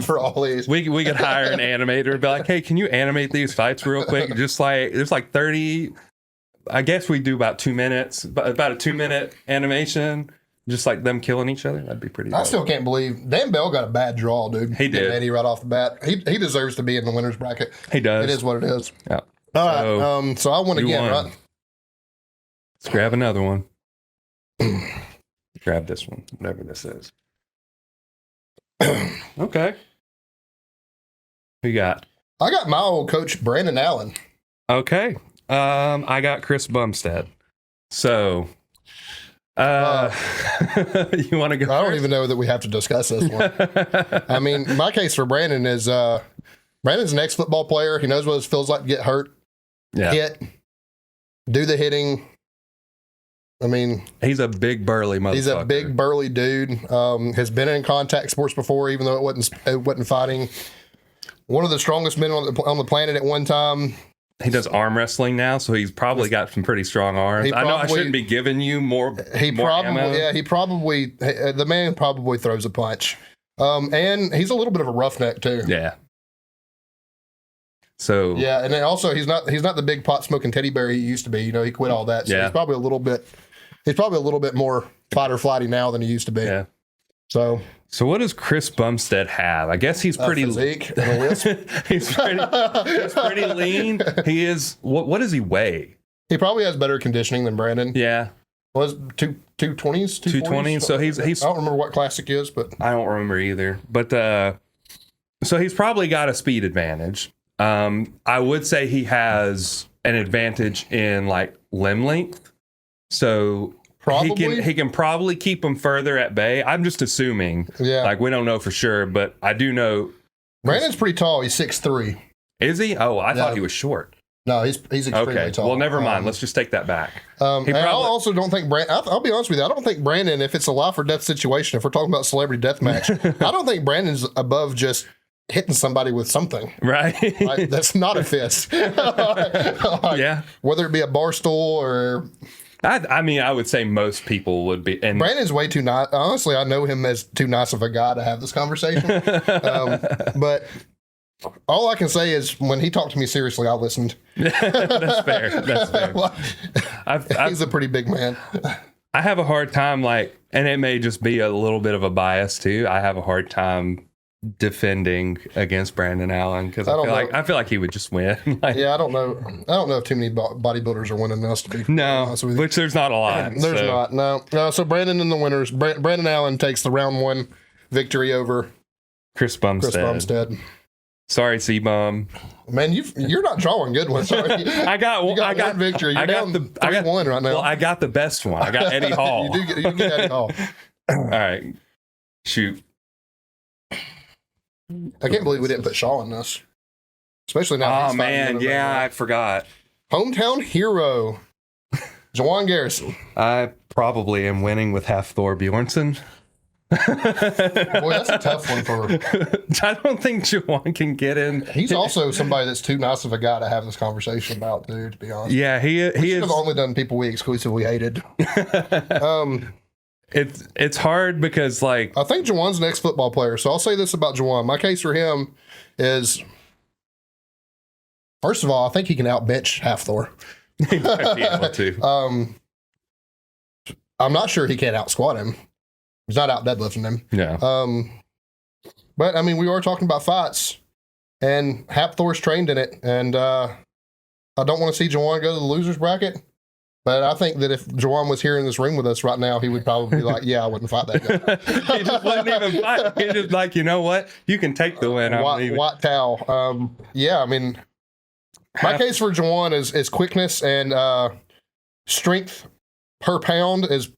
for all these. we could hire an animator and be like, hey, can you animate these fights real quick? Just like there's like 30. I guess we do about 2 minutes, about a 2-minute animation, just like them killing each other. That'd be pretty. I dope. still can't believe Dan Bell got a bad draw, dude. He did. Eddie right off the bat. He deserves to be in the winners bracket. He does. It is what it is. Yeah. All right. So I won you again, won. right? Let's grab another one. Grab this one, whatever this is. Okay. Who you got? I got my old coach Brandon Allen. Okay. I got Chris Bumstead. So, you want to go? I don't even know that we have to discuss this one. I mean, my case for Brandon is Brandon's an ex-football player. He knows what it feels like to get hurt, Yeah. hit, do the hitting. I mean, He's a big burly motherfucker. he's a big burly dude. Has been in contact sports before, even though it wasn't fighting. One of the strongest men on the planet at one time. He does arm wrestling now, so he's probably got some pretty strong arms. I know I shouldn't be giving you more. more ammo. The man probably throws a punch. And he's a little bit of a roughneck too. Yeah. So Yeah, and then also he's not the big pot smoking teddy bear he used to be. You know, he quit all that. So Yeah. he's probably a little bit more fight or flighty now than he used to be. yeah. So So what does Chris Bumstead have? I guess he's pretty. physique and a lisp. he's pretty lean. He is. What does he weigh? He probably has better conditioning than Brandon. Yeah, Was 220s, 220. So he's. I don't remember what classic is, but I don't remember either. But so he's probably got a speed advantage. I would say he has an advantage in like limb length. So probably he can probably keep him further at bay. I'm just assuming. yeah. Like we don't know for sure, but I do know. Brandon's pretty tall. He's 6'3". Is he? Oh, I Yeah. thought he was short. No, he's extremely Okay. tall. Well, never mind. Let's just take that back. He And I probably- also don't think I'll be honest with you. I don't think Brandon, if it's a life or death situation, if we're talking about celebrity death match, I don't think Brandon's above just hitting somebody with something. Right. Like, that's not a fist. Like, Yeah. whether it be a bar stool or I mean, I would say most people would be. And Brandon's way too nice. Honestly, I know him as too nice of a guy to have this conversation. But all I can say is when he talked to me seriously, I listened. that's fair. That's fair. He's a pretty big man. I have a hard time, like, and it may just be a little bit of a bias too. I have a hard time defending against Brandon Allen because I feel like he would just win. Like, Yeah, I don't know. I don't know if too many bodybuilders are winning this. To be no, honest with you. which there's not a lot. There's so. not. No. So Brandon in the winners. Brandon Allen takes the round 1 victory over Chris Bumstead. Chris Bumstead. Sorry, C-Bum. Man, you're not drawing good ones. Sorry. I got one victory. You're down 3-1 right now. Well, I got the best one. I got Eddie Hall. you get Eddie Hall. All right. Shoot. I can't believe we didn't put Shaw in this. Especially now. Oh, he's man. fighting Yeah, I forgot. Hometown hero, Jawan Garrison. I probably am winning with half Thor Bjornsson. Boy, that's a tough one for. I don't think Jawan can get in. He's also somebody that's too nice of a guy to have this conversation about, dude. To be honest. Yeah, he Should is. have only done people we exclusively hated. It's hard because, like, I think Jawan's the next football player. So I'll say this about Jawan. My case for him is, first of all, I think he can outbench half Thor. he might be able to. I'm not sure he can't out squat him. He's not out deadlifting him. Yeah. But I mean, we are talking about fights, and Hap Thor's trained in it, and I don't want to see Jawan go to the losers bracket. But I think that if Jawan was here in this room with us right now, he would probably be like, "Yeah, I wouldn't fight that guy." He just wouldn't even fight. He's just like, you know what? You can take the win. I'm leaving. White towel. Yeah, I mean, my case for Jawan is quickness and strength per pound is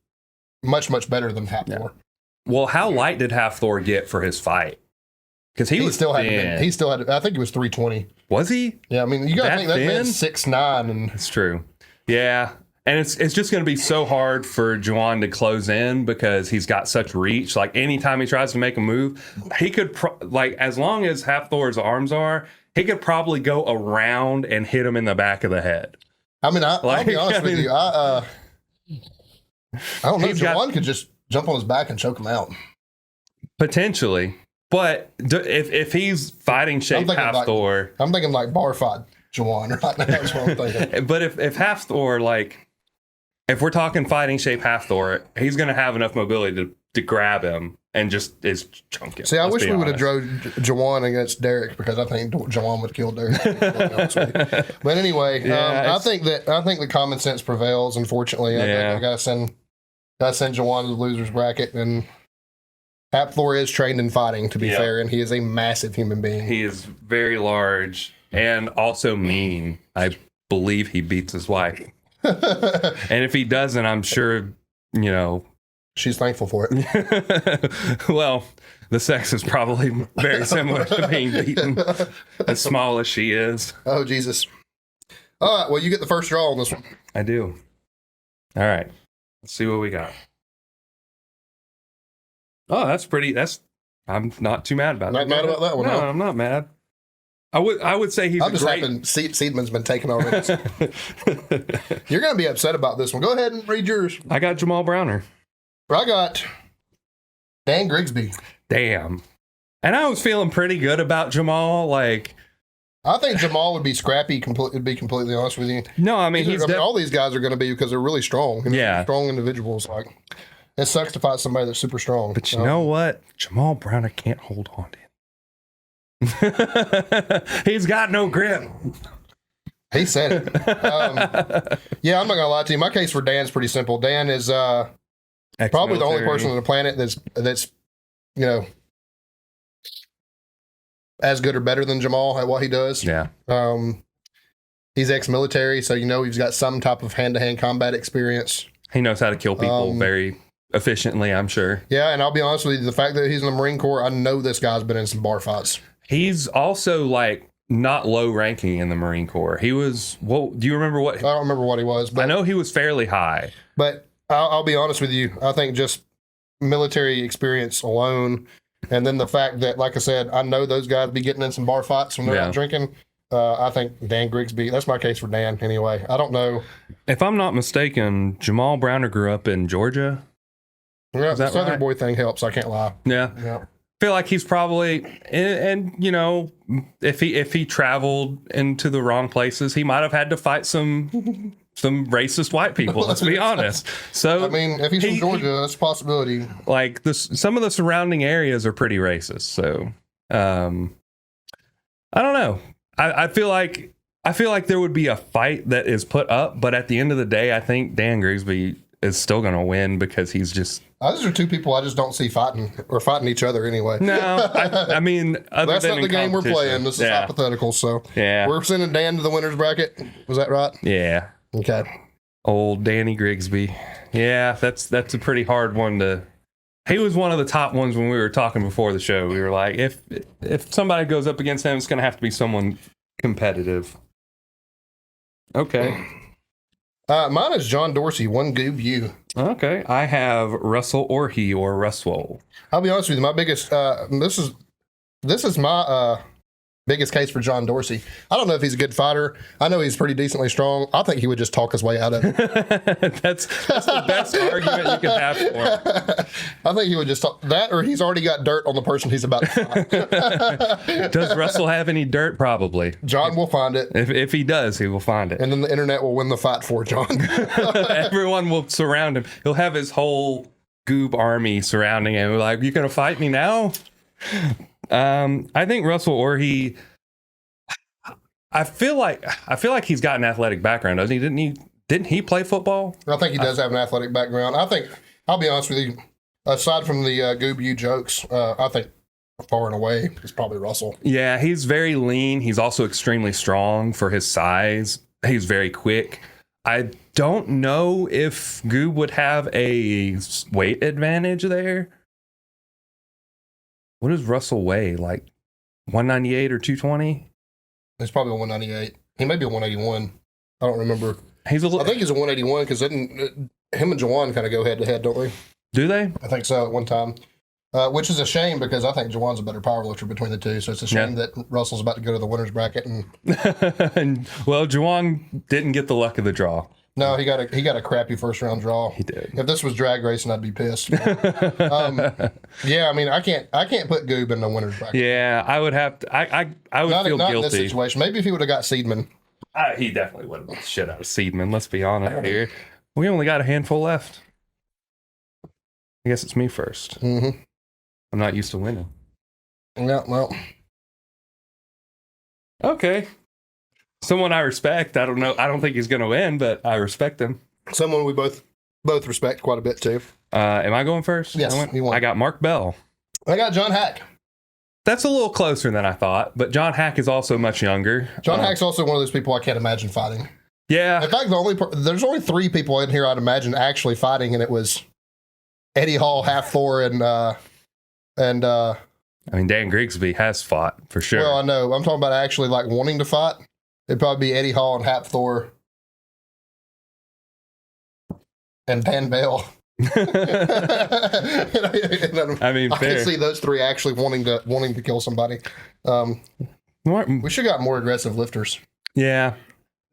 much better than Hap Thor. Well, how light did half Thor get for his fight? Because he was still thin. had. He still had. I think he was 320. Was he? Yeah, I mean, you got to That think that thin? man's 6'9", and It's true. Yeah. And it's just going to be so hard for Jawan to close in because he's got such reach. Like, anytime he tries to make a move, he could, as long as half Thor's arms are, he could probably go around and hit him in the back of the head. I mean, I'll be honest with you. I don't know. He's Jawan could just jump on his back and choke him out. Potentially. But if he's fighting shape thinking half like- Thor, I'm thinking like bar fight Jawan right now. That's what I'm thinking. but if half Thor, like, if we're talking fighting shape half Thor, he's going to have enough mobility to grab him and just is chunk him. See, I Let's wish be we would have honest. drove Jawan against Derek because I think Jawan would have killed Derek. To be honest with you. But anyway, Yeah, I think that common sense prevails. Unfortunately, I gotta send Jawan to the losers bracket, and Hap Thor is trained in fighting. To be Yeah. fair, and he is a massive human being. He is very large and also mean. I believe he beats his wife. And if he doesn't, I'm sure, She's thankful for it. well, the sex is probably very similar to being beaten, as small as she is. Oh Jesus! All right, well, you get the first draw on this one. I do. All right. Let's see what we got. Oh, I'm not too mad about Not that. mad about that one, No, huh? I'm not mad. I would say he's I'm a just great... happy Seedman's been taken already. You're going to be upset about this one. Go ahead and read yours. I got Jamal Browner. I got Dan Grigsby. Damn. And I was feeling pretty good about Jamal. Like, I think Jamal would be scrappy, to be completely honest with you. no, I mean, All these guys are going to be because they're really strong. And Yeah. Strong individuals. Like, it sucks to fight somebody that's super strong. but you know what? Jamal Browner can't hold on to him. He's got no grip. He said it. Yeah, I'm not going to lie to you. My case for Dan's pretty simple. Dan is probably the only person on the planet that's as good or better than Jamal at what he does. Yeah. He's ex-military, so he's got some type of hand-to-hand combat experience. He knows how to kill people very efficiently, I'm sure. Yeah, and I'll be honest with you, the fact that he's in the Marine Corps, I know this guy's been in some bar fights. He's also, like, not low ranking in the Marine Corps. He was, well, do you remember what? I don't remember what he was, but I know he was fairly high. But I'll be honest with you. I think just military experience alone, and then the fact that, like I said, I know those guys be getting in some bar fights when they're out drinking. I think Dan Grigsby, that's my case for Dan anyway. I don't know. If I'm not mistaken, Jamal Browner grew up in Georgia. Yeah, Is that Southern right? boy thing helps. I can't lie. Yeah. Yeah. Feel like he's probably, and you know, if he traveled into the wrong places, he might have had to fight some racist white people. Let's be honest. So I mean, if he's from Georgia, that's a possibility. like some of the surrounding areas are pretty racist. So I don't know. I feel like there would be a fight that is put up, but at the end of the day, I think Dan Grigsby is still going to win because he's just. Those are two people I just don't see fighting each other anyway. No, I mean, other that's than not the game we're playing. This is hypothetical. So we're sending Dan to the winner's bracket. Was that right? Yeah. Okay. Old Danny Grigsby. Yeah, that's a pretty hard one to. He was one of the top ones when we were talking before the show. We were like, if somebody goes up against him, it's going to have to be someone competitive. Okay. Mine is John Dorsey, one Goob U. Okay. I have Russell Orhee or Russell. I'll be honest with you. My biggest, this is my biggest case for John Dorsey. I don't know if he's a good fighter. I know he's pretty decently strong. I think he would just talk his way out of it. that's the best argument you can have for him. I think he would just talk that, or he's already got dirt on the person he's about to fight. Does Russell have any dirt? Probably. John will find it. If he does, he will find it. And then the internet will win the fight for John. Everyone will surround him. He'll have his whole Goob army surrounding him. Like, you gonna fight me now? I think Russell Orhee. I feel like he's got an athletic background, doesn't he? Didn't he play football? I think he does have an athletic background. I think, I'll be honest with you, aside from the Goob U jokes, I think far and away is probably Russell. Yeah, he's very lean. He's also extremely strong for his size. He's very quick. I don't know if Goob would have a weight advantage there. What does Russell weigh? Like 198 or 220? He's probably a 198. He may be a 181. I don't remember. I think he's a 181 because him and Jawan kind of go head to head, don't we? Do they? I think so at one time. Which is a shame because I think Jawan's a better power lifter between the two. So it's a shame that Russell's about to go to the winner's bracket. And well, Jawan didn't get the luck of the draw. No, he got a crappy first round draw. He did. If this was drag racing, I'd be pissed. Yeah, I mean, I can't put Goob in the winner's bracket. Yeah, I would have to. I would feel not guilty. In this situation. Maybe if he would have got Seedman. He definitely would have beat the shit out of Seedman. Let's be honest here. We only got a handful left. I guess it's me first. Mm-hmm. I'm not used to winning. Yeah, well. Okay. Someone I respect. I don't know. I don't think he's going to win, but I respect him. Someone we both respect quite a bit too. Am I going first? Yes, you won. I got Mark Bell. I got John Hack. That's a little closer than I thought, but John Hack is also much younger. John Hack's also one of those people I can't imagine fighting. Yeah. In fact, there's only 3 people in here I'd imagine actually fighting, and it was Eddie Hall, Half Thor, and I mean, Dan Grigsby has fought for sure. Well, I know. I'm talking about actually like wanting to fight. It'd probably be Eddie Hall and Hap Thor and Van Bell. I mean, I can see those 3 actually wanting to kill somebody. We should have got more aggressive lifters. Yeah,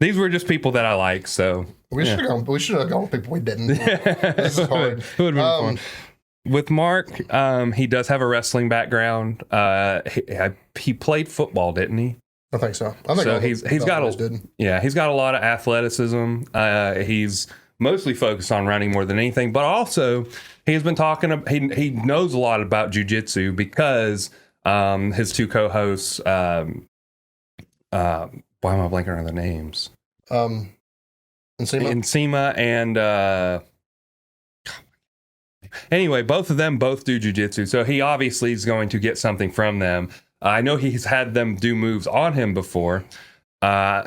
these were just people that I like. So we should have gone with people we didn't. This is hard. It would have been fun. With Mark, he does have a wrestling background. He played football, didn't he? I think so. I think so. He's got a lot of athleticism. He's mostly focused on running more than anything, but also he's been talking. He knows a lot about jiu-jitsu because his 2 co-hosts. Why am I blanking on the names? Nsima and. Anyway, both of them do jiu-jitsu, so he obviously is going to get something from them. I know he's had them do moves on him before.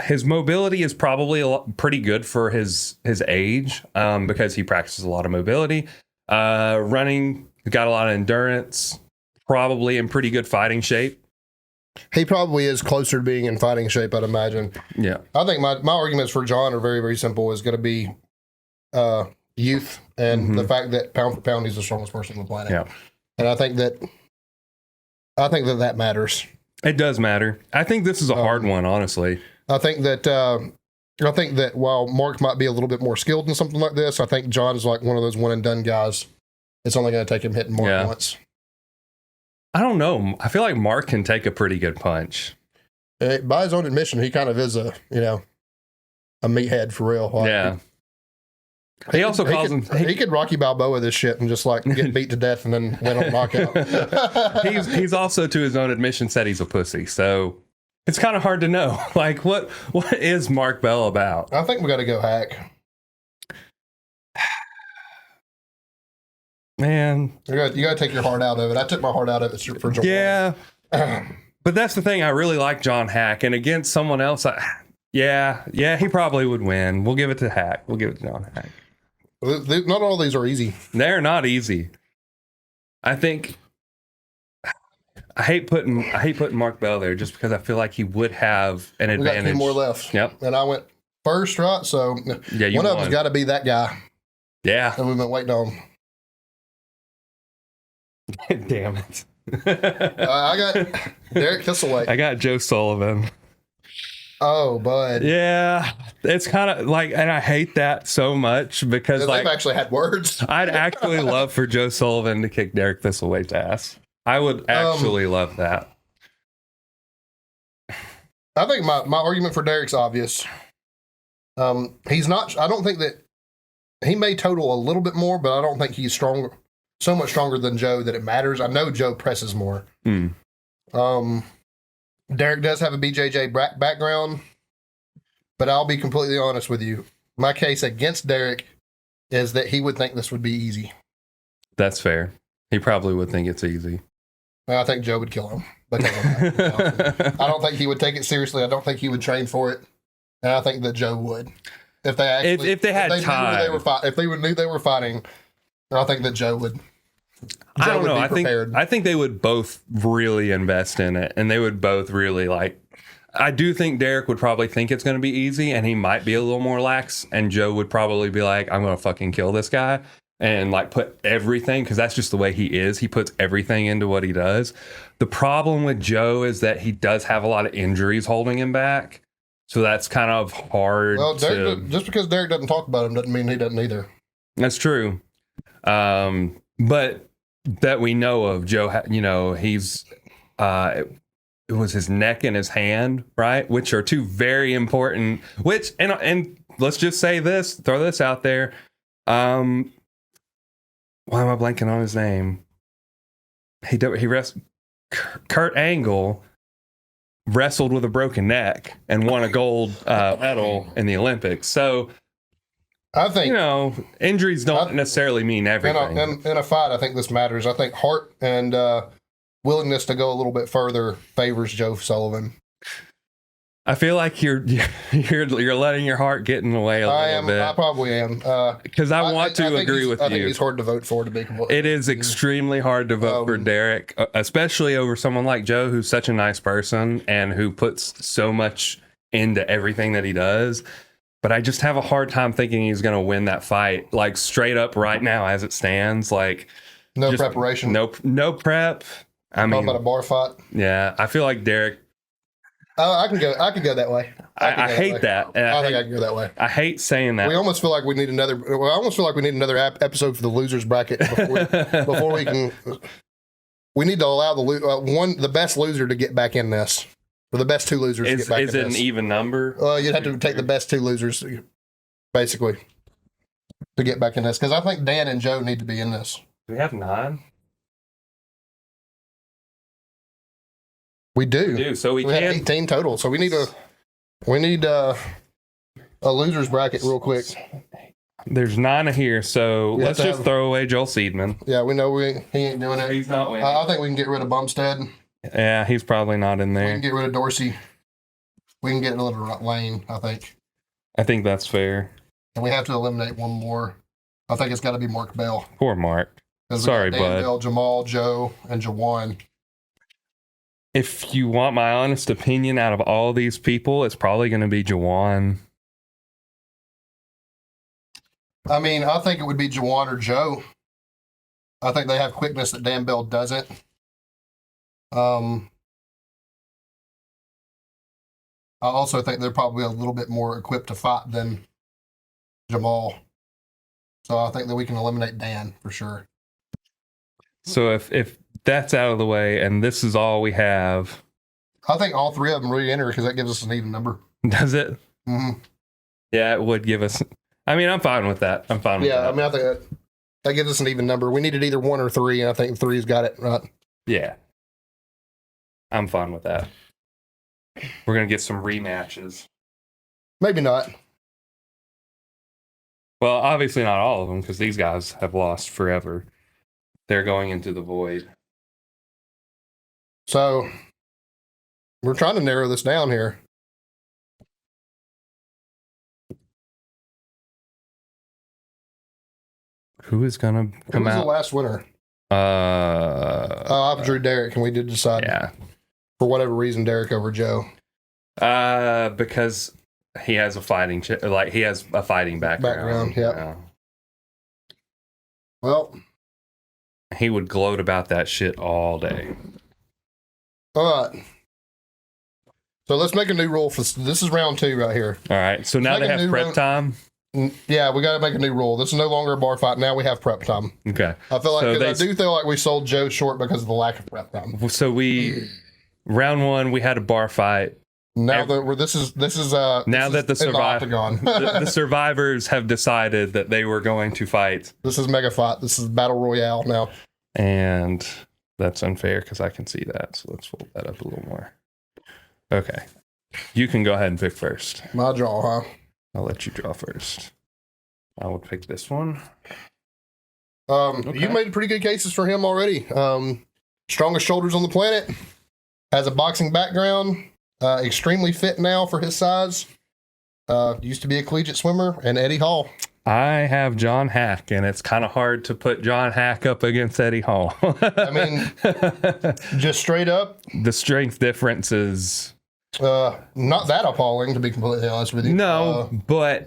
His mobility is probably pretty good for his age because he practices a lot of mobility. Running, he's got a lot of endurance, probably in pretty good fighting shape. He probably is closer to being in fighting shape, I'd imagine. Yeah. I think my arguments for John are very, very simple. Is going to be youth and the fact that pound for pound he's the strongest person on the planet. Yeah. And I think that matters. It does matter. I think this is a hard one, honestly. I think that while Mark might be a little bit more skilled in something like this, I think John's like one of those one and done guys. It's only going to take him hitting Mark once. I don't know. I feel like Mark can take a pretty good punch. By his own admission, he kind of is a meathead for real. Like, yeah. He also calls him. He could Rocky Balboa this shit and just like get beat to death and then win on knockout. he's also, to his own admission, said he's a pussy. So it's kind of hard to know. Like, what is Mark Bell about? I think we got to go Hack. Man, you got to take your heart out of it. I took my heart out of it for John. Yeah, but that's the thing. I really like John Hack, and against someone else, he probably would win. We'll give it to Hack. We'll give it to John Hack. Not all these are easy. They're not easy. I think I hate putting Mark Bell there just because I feel like he would have an advantage. We got 2 more left. Yep. And I went first, right? So yeah, one of them's got to be that guy. Yeah. And we've been waiting on. Damn it. I got Derek Thistleway. I got Joe Sullivan. Oh, bud. Yeah, it's kind of like, and I hate that so much because they've actually had words. I'd actually love for Joe Sullivan to kick Derek Thistleway's ass. I would actually love that. I think my argument for Derek's obvious. He's not. I don't think that he may total a little bit more, but I don't think he's so much stronger than Joe that it matters. I know Joe presses more. Derek does have a BJJ background, but I'll be completely honest with you. My case against Derek is that he would think this would be easy. That's fair. He probably would think it's easy. I think Joe would kill him. I don't think he would take it seriously. I don't think he would train for it. And I think that Joe would. If they actually, if they had time. If they knew they were fighting, I think that Joe would. I don't know. I think they would both really invest in it, and they would both really like. I do think Derek would probably think it's going to be easy, and he might be a little more lax. And Joe would probably be like, "I'm going to fucking kill this guy," and like put everything, because that's just the way he is. He puts everything into what he does. The problem with Joe is that he does have a lot of injuries holding him back, so that's kind of hard. Well, just because Derek doesn't talk about him doesn't mean he doesn't either. That's true, but that we know of, Joe, he's it was his neck and his hand, right, which are 2 very important. Which and let's just say this, throw this out there. Why am I blanking on his name? Kurt Angle wrestled with a broken neck and won a gold medal in the Olympics. So I think, injuries don't necessarily mean everything. In a fight, I think this matters. I think heart and willingness to go a little bit further favors Joe Sullivan. I feel like you're letting your heart get in the way a little bit. I probably am. Because I want to agree with you. I think he's hard to vote for, to be completely. It is extremely hard to vote for Derek, especially over someone like Joe, who's such a nice person and who puts so much into everything that he does. But I just have a hard time thinking he's going to win that fight, like straight up right now as it stands. Like no preparation, no prep. I mean, about a bar fight. Yeah, I feel like Derek. I can go that way. I hate that. I think I can go that way. I hate saying that. We almost feel like we need another. I almost feel like we need another episode for the losers bracket before we can. We need to allow the best loser to get back in this. For the best 2 losers to get back in this. Is it an even number? You'd have to take the best 2 losers, basically, to get back in this. Because I think Dan and Joe need to be in this. Do we have 9? We do. So we have 18 total. So we need a losers bracket real quick. There's 9 here, so let's just throw away Joel Seedman. Yeah, we know he ain't doing it. He's not winning. I think we can get rid of Bumstead. Yeah, he's probably not in We there. can get rid of Dorsey. We can get another Lane, I think. I think that's fair. And we have to eliminate one more. I think it's got to be Mark Bell. Poor Mark. Sorry, bud. Bell, Jamal, Joe, and Jawan. If you want my honest opinion, out of all these people, it's probably going to be Jawan. I mean, I think it would be Jawan or Joe. I think they have quickness that Dan Bell doesn't. I also think they're probably a little bit more equipped to fight than Jamal. So I think that we can eliminate Dan for sure. So if that's out of the way and this is all we have, I think all three of them re-enter because that gives us an even number. does it? Mm-hmm. Yeah, it would give us. I mean, I'm fine with that. I'm fine with that. Yeah, I mean, I think that gives us an even number. We needed either 1 or 3, and I think 3's got it right. Yeah. I'm fine with that. We're going to get some rematches. Maybe not. Well, obviously not all of them because these guys have lost forever. They're going into the void. So we're trying to narrow this down here. Who is going to Who come was the out? last winner? I drew Derek, and we did decide Yeah. for whatever reason Derek over Joe. Because he has a fighting he has a fighting background. Yeah. Well, He would gloat about that shit all day. all right. So let's make a new rule for this. Is round 2 right here. All right. So now Like they a have new prep round- time. Yeah, we got to make a new rule. This is no longer a bar fight. Now we have prep time. Okay. I feel like So 'cause I do feel like we sold Joe short because of the lack of prep time. So round 1, we had a bar fight. Now that this is Now that the in octagon. the survivors have decided that they were going to fight, This is mega fight. This is battle royale now. and that's unfair because I can see that. So let's fold that up a little more. Okay. You can go ahead and pick first. My draw, huh? I'll let you draw first. I will pick this one. You made pretty good cases for him already. Strongest shoulders on the planet. Has a boxing background. Extremely fit now for his size. Used to be a collegiate swimmer. And Eddie Hall. I have John Hack, and it's kind of hard to put John Hack up against Eddie Hall. I mean, just straight up, the strength difference is not that appalling, to be completely honest with you. no, but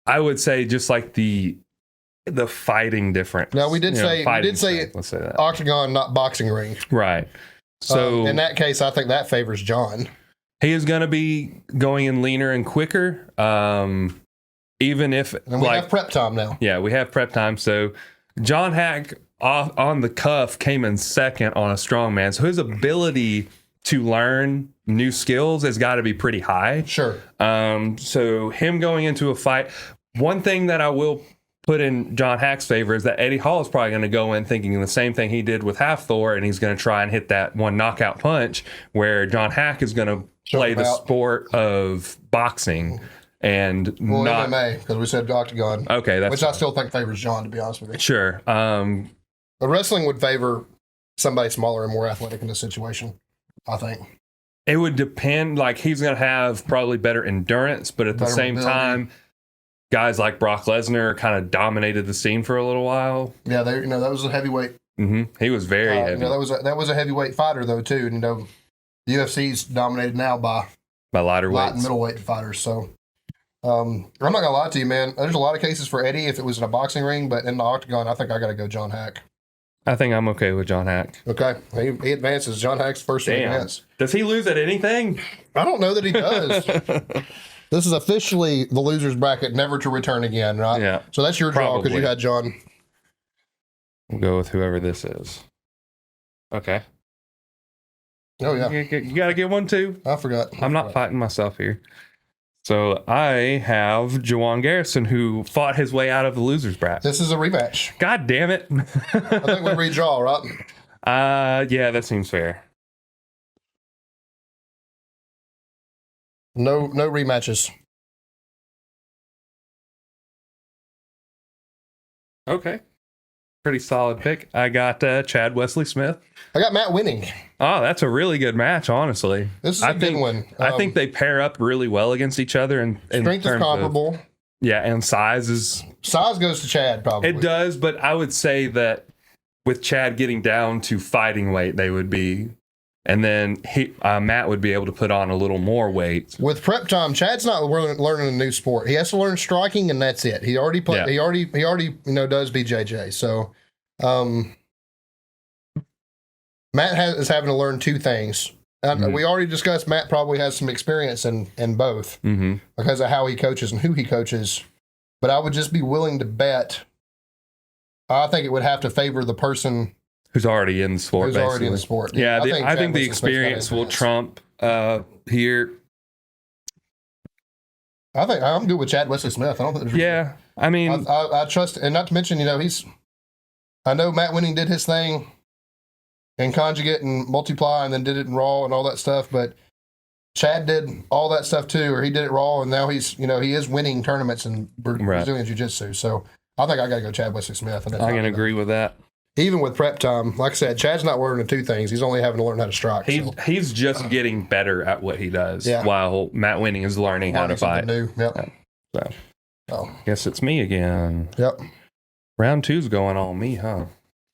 I would say just like the fighting difference. Now, we did say strength, let's say that. octagon, not boxing ring. Right. So in that case, I think that favors John. he is going to be going in leaner and quicker. Even if And we have prep time now. yeah, we have prep time. So John Hack on the cuff came in second on a strongman. So his ability to learn new skills has got to be pretty high. Sure. So him going into a fight, one thing that I will put in John Hack's favor is that Eddie Hall is probably going to go in thinking the same thing he did with Half Thor, and he's going to try and hit that one knockout punch, where John Hack is going to play him the out. sport of boxing and Well, not. MMA, because we said octagon. Okay, that's Which I still think favors John, to be honest with you. sure. The wrestling would favor somebody smaller and more athletic in this situation, I think. It would depend. Like he's going to have probably better endurance, but at the Better same mobility. time, guys like Brock Lesnar kind of dominated the scene for a little while. Yeah, that was a heavyweight. He was very heavy that was a heavyweight fighter though too. And the UFC's dominated now by by lighter light and weights. middleweight fighters. So I'm not gonna lie to you, man. There's a lot of cases for Eddie if it was in a boxing ring, but in the octagon, I think I got to go John Hack. I think I'm okay with John Hack. Okay, he advances. John Hack's first to Damn. advance. Does he lose at anything? I don't know that he does. This is officially the losers bracket, never to return again, right? Yeah. So that's your draw because Probably. you had John. We'll go with whoever this is. Okay. Oh yeah, You got to get one too. I forgot. I'm not fighting myself here. So I have Jawan Garrison, who fought his way out of the losers bracket. This is a rematch. God damn it. I think we redraw, right? Yeah, that seems fair. No rematches. Okay. Pretty solid pick. I got Chad Wesley Smith. I got Matt winning. Oh, that's a really good match, honestly. This is a good one. I think they pair up really well against each other. In Strength is terms of- comparable. yeah, and size is. Size goes to Chad, probably. It does, but I would say that with Chad getting down to fighting weight, they would be and then Matt would be able to put on a little more weight. With prep time, Chad's not learning a new sport. He has to learn striking, and that's it. He already played. Yeah. He already does BJJ. So, Matt is having to learn two things. We already discussed Matt probably has some experience in both because of how he coaches and who he coaches. But I would just be willing to bet. I think it would have to favor the person who's already in the sport. Who's already in the sport. Yeah, I think the experience will trump here. I think I'm good with Chad Wesley Smith. I don't think there's I mean, I trust, and not to mention, I know Matt Winning did his thing in conjugate and multiply, and then did it in raw and all that stuff. But Chad did all that stuff too, or he did it raw, and now he's he is winning tournaments in Brazilian Jiu-Jitsu. So I think I got to go Chad Wesley Smith. I can agree with that. Even with prep time, like I said, Chad's not learning two things. He's only having to learn how to strike. He's just getting better at what he does, while Matt Winning is learning how to fight. New. Yep. So, guess it's me again. Yep. Round 2's going on me, huh?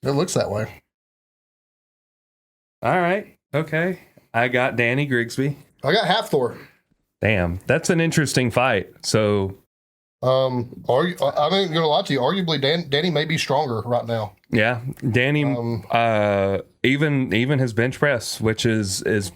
It looks that way. All right. Okay. I got Danny Grigsby. I got Hafthor. Damn, that's an interesting fight. So, I'm gonna lie to you. Arguably, Danny may be stronger right now. Yeah, Danny. Even his bench press, which is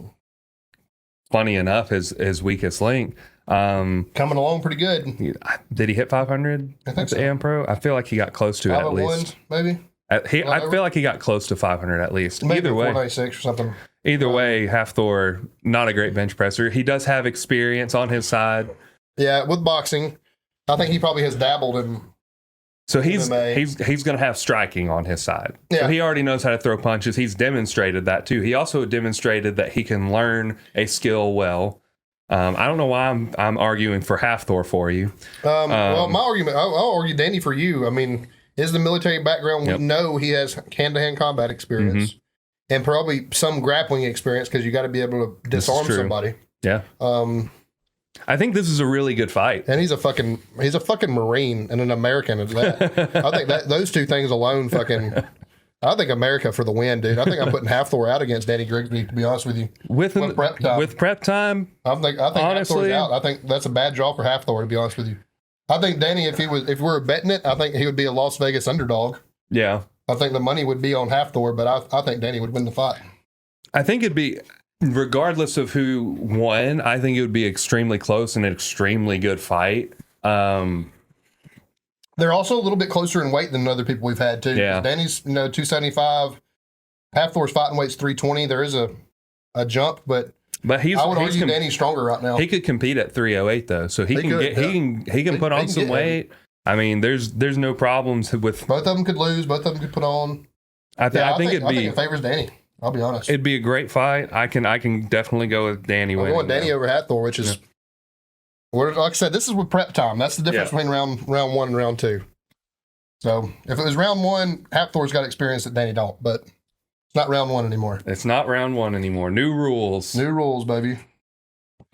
funny enough, his weakest link. Coming along pretty good. Did he hit 500 at the AM Pro? I feel like he got close to it at least. Maybe. I feel like he got close to 500 at least. Maybe either way, 496 or something. Either way, Hafthor, not a great bench presser. He does have experience on his side. Yeah, with boxing, I think he probably has dabbled in. So he's going to have striking on his side. Yeah. So he already knows how to throw punches. He's demonstrated that too. He also demonstrated that he can learn a skill well. I don't know why I'm arguing for Hafthor for you. Well, my argument, I'll argue Danny for you. I mean, is the military background. We know he has hand-to-hand combat experience and probably some grappling experience because you got to be able to disarm somebody. Yeah. I think this is a really good fight. And he's a fucking Marine and an American at that. I think that those two things alone I think America for the win, dude. I think I'm putting Hafthor out against Danny Grigsby, to be honest with you. With prep time, I think honestly, Hafthor's out. I think that's a bad draw for Hafthor, to be honest with you. I think Danny, if we were betting it, I think he would be a Las Vegas underdog. Yeah. I think the money would be on Hafthor, but I think Danny would win the fight. I think it'd be, regardless of who won, I think it would be extremely close and an extremely good fight. They're also a little bit closer in weight than other people we've had too. Yeah. Danny's 275. Hafthor's fighting weight's 320. There is a jump, but I would argue Danny's stronger right now. He could compete at 308 though, so he can put on some weight. I mean, there's no problems with both of them. Could lose, both of them could put on. I think it favors Danny. I'll be honest. It'd be a great fight. I can definitely go with Danny winning. I'm going Danny over Hafthor, which is like I said, this is with prep time. That's the difference between round 1 and round 2. So if it was round 1, Hafthor's got experience that Danny don't, but it's not round 1 anymore. It's not round 1 anymore. New rules. New rules, baby.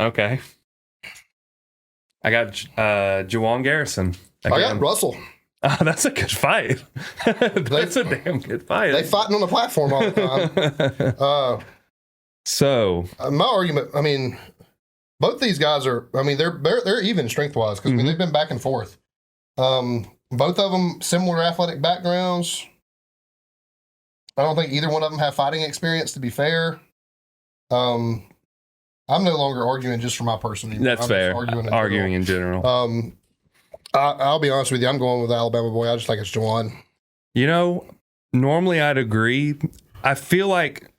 Okay. I got Juwan Garrison. Again. I got Russell. Oh, that's a good fight. That's a damn good fight. They fighting on the platform all the time. So my argument, I mean, both these guys are. I mean, they're even strength wise because they've been back and forth. Both of them similar athletic backgrounds. I don't think either one of them have fighting experience. To be fair, I'm no longer arguing just for my person. That's fair. Arguing in general. I'll be honest with you. I'm going with the Alabama boy. I just think it's Juwan. Normally I'd agree. I feel like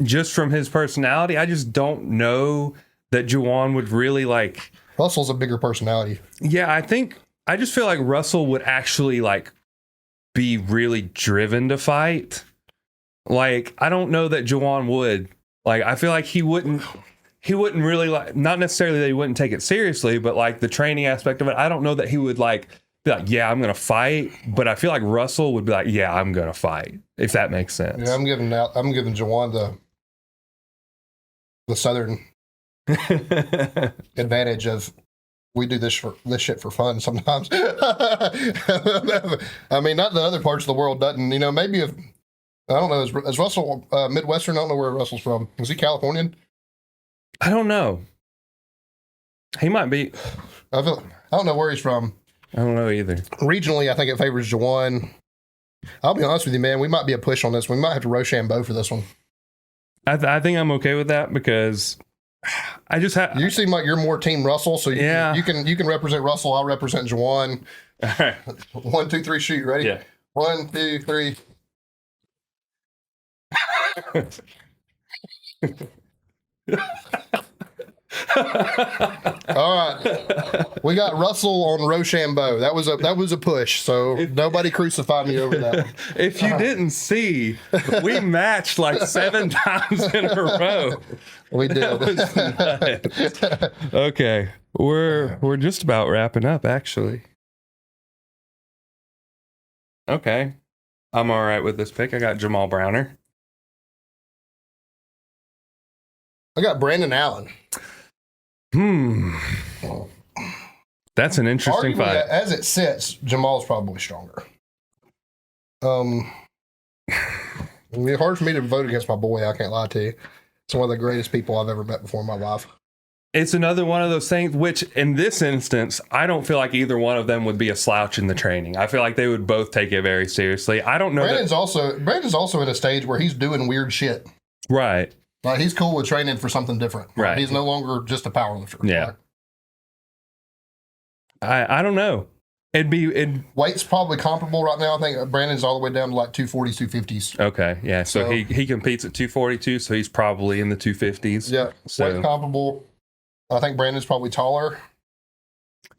just from his personality, I just don't know that Juwan would really like. Russell's a bigger personality. Yeah, I just feel like Russell would actually like be really driven to fight. Like, I don't know that Juwan would. Like, I feel like he wouldn't really like, not necessarily that he wouldn't take it seriously, but like the training aspect of it, I don't know that he would like be like, yeah, I'm going to fight. But I feel like Russell would be like, yeah, I'm going to fight, if that makes sense. Yeah, I'm giving Juwan the Southern advantage of we do this shit for fun sometimes. I mean, not that other parts of the world doesn't. Maybe if I don't know. Is Russell Midwestern? I don't know where Russell's from. Is he Californian? I don't know. He might be. I don't know where he's from. I don't know either. Regionally, I think it favors Jawan. I'll be honest with you, man. We might be a push on this. We might have to Rochambeau for this one. I think I'm okay with that because I just have. You seem like you're more Team Russell, so you can represent Russell. I'll represent Jawan. All right. 1, 2, 3, shoot. Ready? Yeah. 1, 2, 3. All right, we got Russell on Rochambeau. That was a push. So nobody crucify me over that one. If you didn't see, we matched like 7 times in a row. We did. Okay, we're just about wrapping up, actually. Okay, I'm all right with this pick. I got Jamal Browner. I got Brandon Allen. That's an interesting Arguably, fight. as it sits, Jamal's probably stronger. It's hard for me to vote against my boy. I can't lie to you. It's one of the greatest people I've ever met before in my life. It's another one of those things, which in this instance, I don't feel like either one of them would be a slouch in the training. I feel like they would both take it very seriously. I don't know. Brandon's also in a stage where he's doing weird shit. Right. Like he's cool with training for something different. Right. He's no longer just a powerlifter. Yeah. I don't know. Weight's probably comparable right now. I think Brandon's all the way down to like 240s, 250s. Okay, yeah. So he competes at 242, so he's probably in the 250s. Yeah. So Weight's comparable. I think Brandon's probably taller.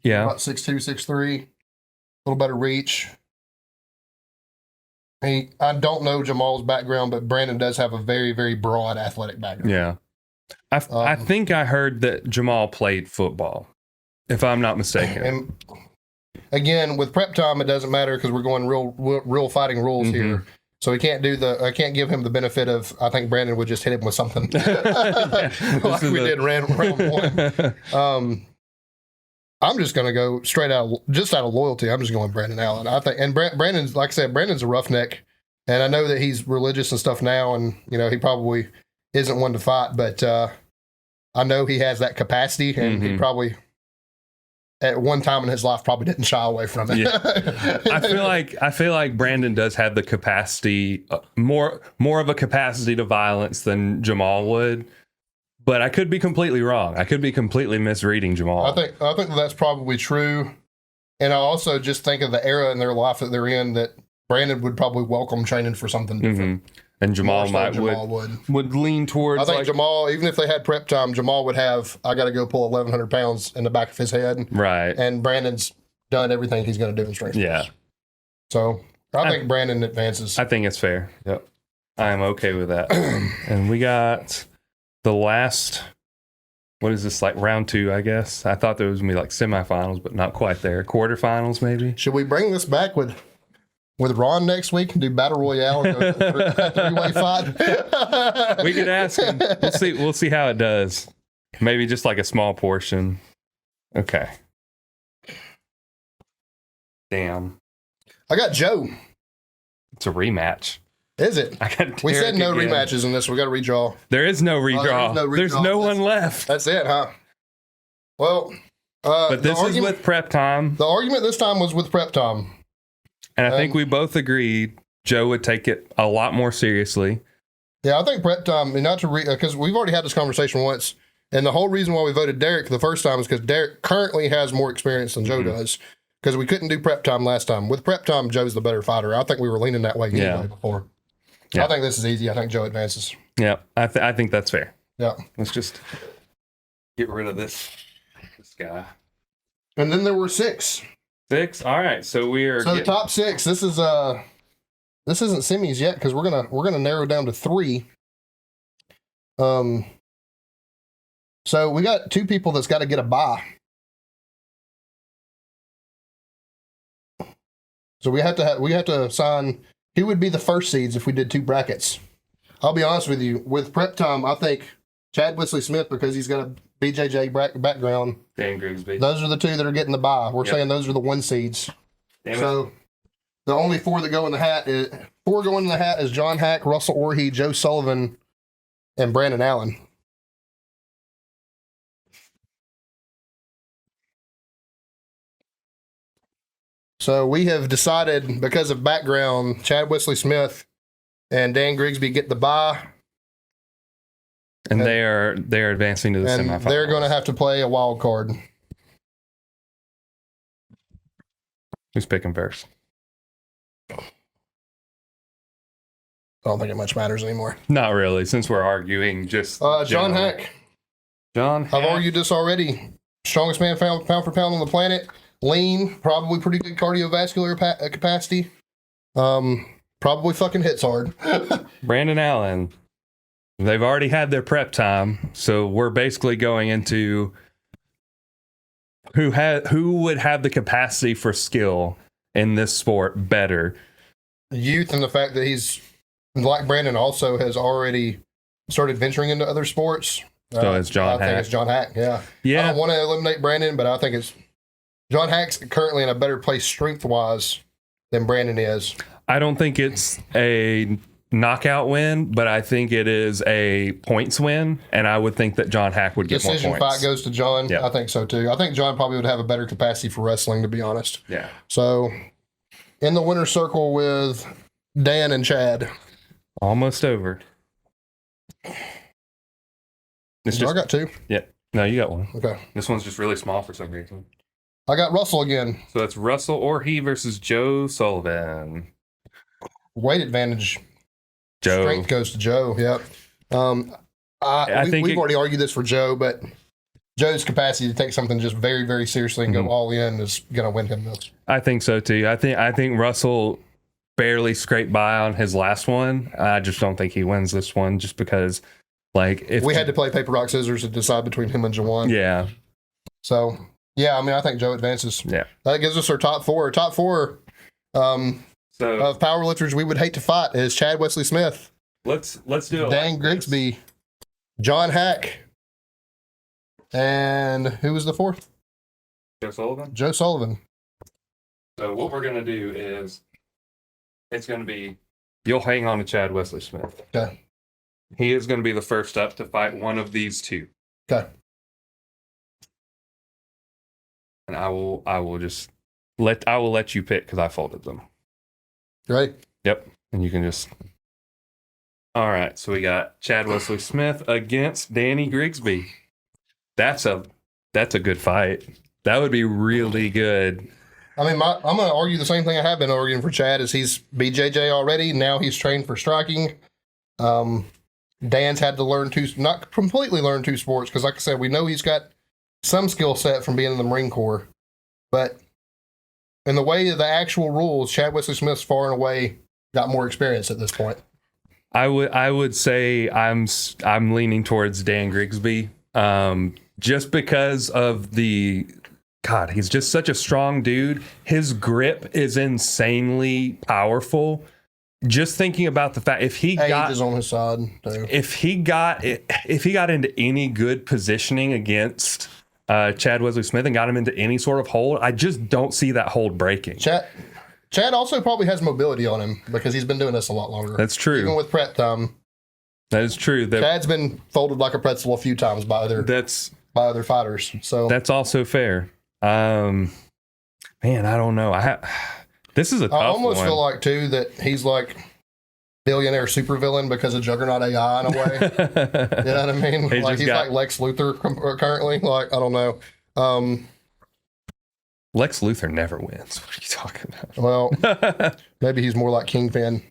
Yeah. About 6'2", 6'3". A little better reach. I don't know Jamal's background, but Brandon does have a very, very broad athletic background. Yeah. I think I heard that Jamal played football, if I'm not mistaken. And again, with prep time, it doesn't matter because we're going real fighting rules here. So we can't I can't give him the benefit of, I think Brandon would just hit him with something. Like we did round one. I'm just going to go straight out of loyalty. I'm just going Brandon Allen. I think, and Brandon's, like I said, Brandon's a roughneck, and I know that he's religious and stuff now, and he probably isn't one to fight, but I know he has that capacity, and he probably at one time in his life probably didn't shy away from it. Yeah. I feel like Brandon does have the capacity, more of a capacity to violence than Jamal would. But I could be completely wrong. I could be completely misreading Jamal. I think that's probably true. And I also just think of the era in their life that they're in, that Brandon would probably welcome training for something different. And Jamal would lean towards. I think Jamal, even if they had prep time, Jamal would have, I got to go pull 1,100 pounds in the back of his head. Right. And Brandon's done everything he's going to do in strength. Yeah. So I think Brandon advances. I think it's fair. Yep. I am okay with that. And we got the last, what is this, like round 2, I guess? I thought there was going to be like semifinals, but not quite there. Quarterfinals, maybe? Should we bring this back with Ron next week and do Battle Royale and go three-way fight? We could ask him. We'll see how it does. Maybe just like a small portion. Okay. Damn. I got Joe. It's a rematch. Is it? We said no rematches in this. We got to redraw. There is no redraw. There's no one left. That's it, huh? Well, but this is with prep time. The argument this time was with prep time. And I think we both agreed Joe would take it a lot more seriously. Yeah, I think prep time, not to because we've already had this conversation once, and the whole reason why we voted Derek the first time is because Derek currently has more experience than Joe does, because we couldn't do prep time last time. With prep time, Joe's the better fighter. I think we were leaning that way anyway before. Yeah. I think this is easy. I think Joe advances. Yeah, I think that's fair. Yeah. Let's just get rid of this guy. And then there were 6. 6. All right, so the top 6. This isn't semis yet because we're gonna narrow down to 3. So we got 2 people that's got to get a bye. So we have to assign who would be the first seeds if we did 2 brackets. I'll be honest with you. With prep time, I think Chad Wesley Smith, because he's got a BJJ background. Dan Grigsby. Those are the 2 that are getting the bye. We're saying those are the 1 seeds. Damn so The only four that go in the hat is John Hack, Russell Orhee, Joe Sullivan, and Brandon Allen. So we have decided, because of background, Chad Wesley Smith and Dan Grigsby get the bye, And they're advancing to the and semifinals. they're going to have to play a wild card. Who's picking first? I don't think it much matters anymore. Not really, since we're arguing. Just John generally. Hack. John. I've Hack. argued this already. Strongest man pound for pound on the planet. Lean, probably pretty good cardiovascular capacity. Probably fucking hits hard. Brandon Allen. They've already had their prep time, so we're basically going into who would have the capacity for skill in this sport better. Youth, and the fact that he's like Brandon also has already started venturing into other sports. So it's John I think Hack. it's John Hack. Yeah. I Yeah, don't want to eliminate Brandon, but I think it's John Hack's currently in a better place strength wise than Brandon is. I don't think it's a knockout win, but I think it is a points win, and I would think that John Hack would get Decision more fight points. goes to John. Yeah. I think so too. I think John probably would have a better capacity for wrestling, to be honest. Yeah, So, in the winner's circle with Dan and Chad. almost over. It's So I just got two. no, you got one. Okay. This one's just really small for some reason. I got Russell again. So it's Russell Orhee versus Joe Sullivan. Weight advantage. Joe. Strength goes to Joe. Yep. I think we've already argued this for Joe, but Joe's capacity to take something just very, very seriously and go all in is going to win him this. I think so too. I think Russell barely scraped by on his last one. I just don't think he wins this one, just because, like, if We had to play paper, rock, scissors to decide between him and Jawan. yeah, So, yeah, I mean, I think Joe advances. yeah. That gives us our top four. Our top four So of powerlifters we would hate to fight is Chad Wesley Smith, let's do it. Dan like Grigsby, John Hack, and who was the fourth? this. Joe Sullivan. Joe Sullivan. So what we're gonna do is, it's gonna be, you'll hang on to Chad Wesley Smith. Okay. He is gonna be the first up to fight one of these two, Okay. and I will just let you pick because I folded them. You ready? Yep. And you can just. All right. So we got Chad Wesley Smith against Danny Grigsby. That's a good fight. That would be really good. I mean, I'm going to argue the same thing I have been arguing for Chad. Is he's BJJ already. Now he's trained for striking. Dan's had to not completely learn two sports, because, like I said, we know he's got some skill set from being in the Marine Corps. But in the way of the actual rules, Chad Wesley Smith's far and away got more experience at this point. I would say I'm leaning towards Dan Grigsby, just because of the. God, he's just such a strong dude. His grip is insanely powerful. Just thinking about the fact if he Age is on his side too. if he got into any good positioning against Chad Wesley Smith and got him into any sort of hold, I just don't see that hold breaking. Chad also probably has mobility on him because he's been doing this a lot longer. That's true. Even with prep time, That is true. Chad's been folded like a pretzel a few times by other fighters. So That's also fair. Man, I don't know. This is a tough I almost one. feel like too that he's like billionaire supervillain because of Juggernaut AI in a way. You know what I mean? He Like just he's got- like Lex Luthor currently. Like I don't know. Lex Luthor never wins. What are you talking Well, about? maybe he's more like Kingpin.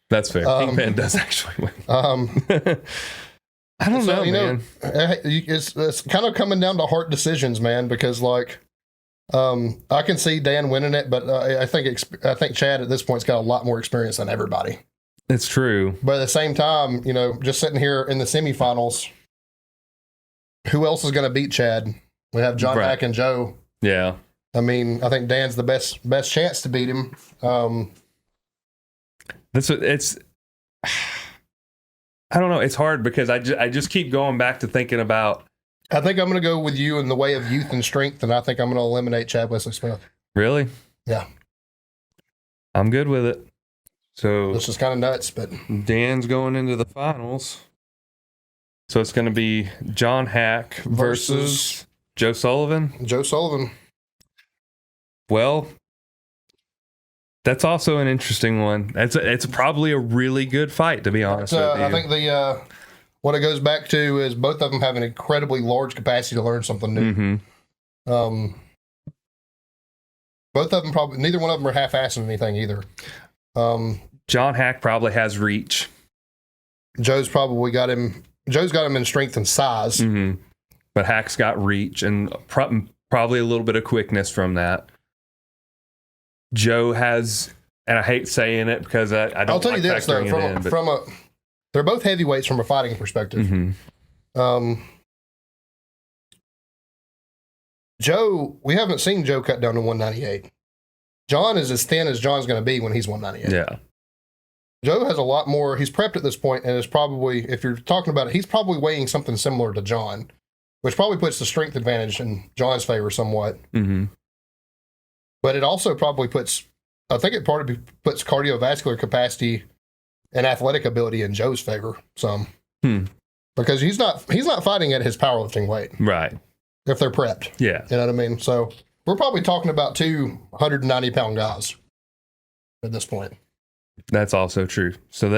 That's fair. Kingpin does actually win. I don't know, man. It's kind of coming down to heart decisions, man. Because like, I can see Dan winning it, but I think Chad at this point's got a lot more experience than everybody. It's true. But at the same time, just sitting here in the semifinals, who else is going to beat Chad? We have John Right. Hack and Joe. Yeah. I mean, I think Dan's the best chance to beat him. It's I don't know. It's hard because I just keep going back to thinking about, I think I'm going to go with you in the way of youth and strength, and I think I'm going to eliminate Chad Wesley Smith. really? Yeah. I'm good with it. So This is kind of nuts, but Dan's going into the finals. So it's going to be John Hack versus Joe Sullivan. Joe Sullivan. Well, that's also an interesting one. It's probably a really good fight, to be honest with you. I think what it goes back to is both of them have an incredibly large capacity to learn something new. Mm-hmm. Both of them probably, neither one of them are half-assing anything either. John Hack probably has reach. Joe's got him in strength and size. Mm-hmm. But Hack's got reach and probably a little bit of quickness from that. Joe has, and I hate saying it because I don't. I'll tell you this though, though, they're both heavyweights from a fighting perspective. Mm-hmm. Joe, we haven't seen Joe cut down to 198. John is as thin as John's going to be when he's 198. Yeah. Joe has a lot more. He's prepped at this point, and is probably, if you're talking about it, he's probably weighing something similar to John, which probably puts the strength advantage in John's favor somewhat. Mm-hmm. But it also probably puts cardiovascular capacity and athletic ability in Joe's favor some. Because he's not fighting at his powerlifting weight. Right. If they're prepped. Yeah. You know what I mean? So we're probably talking about 290-pound guys at this point. That's also true. So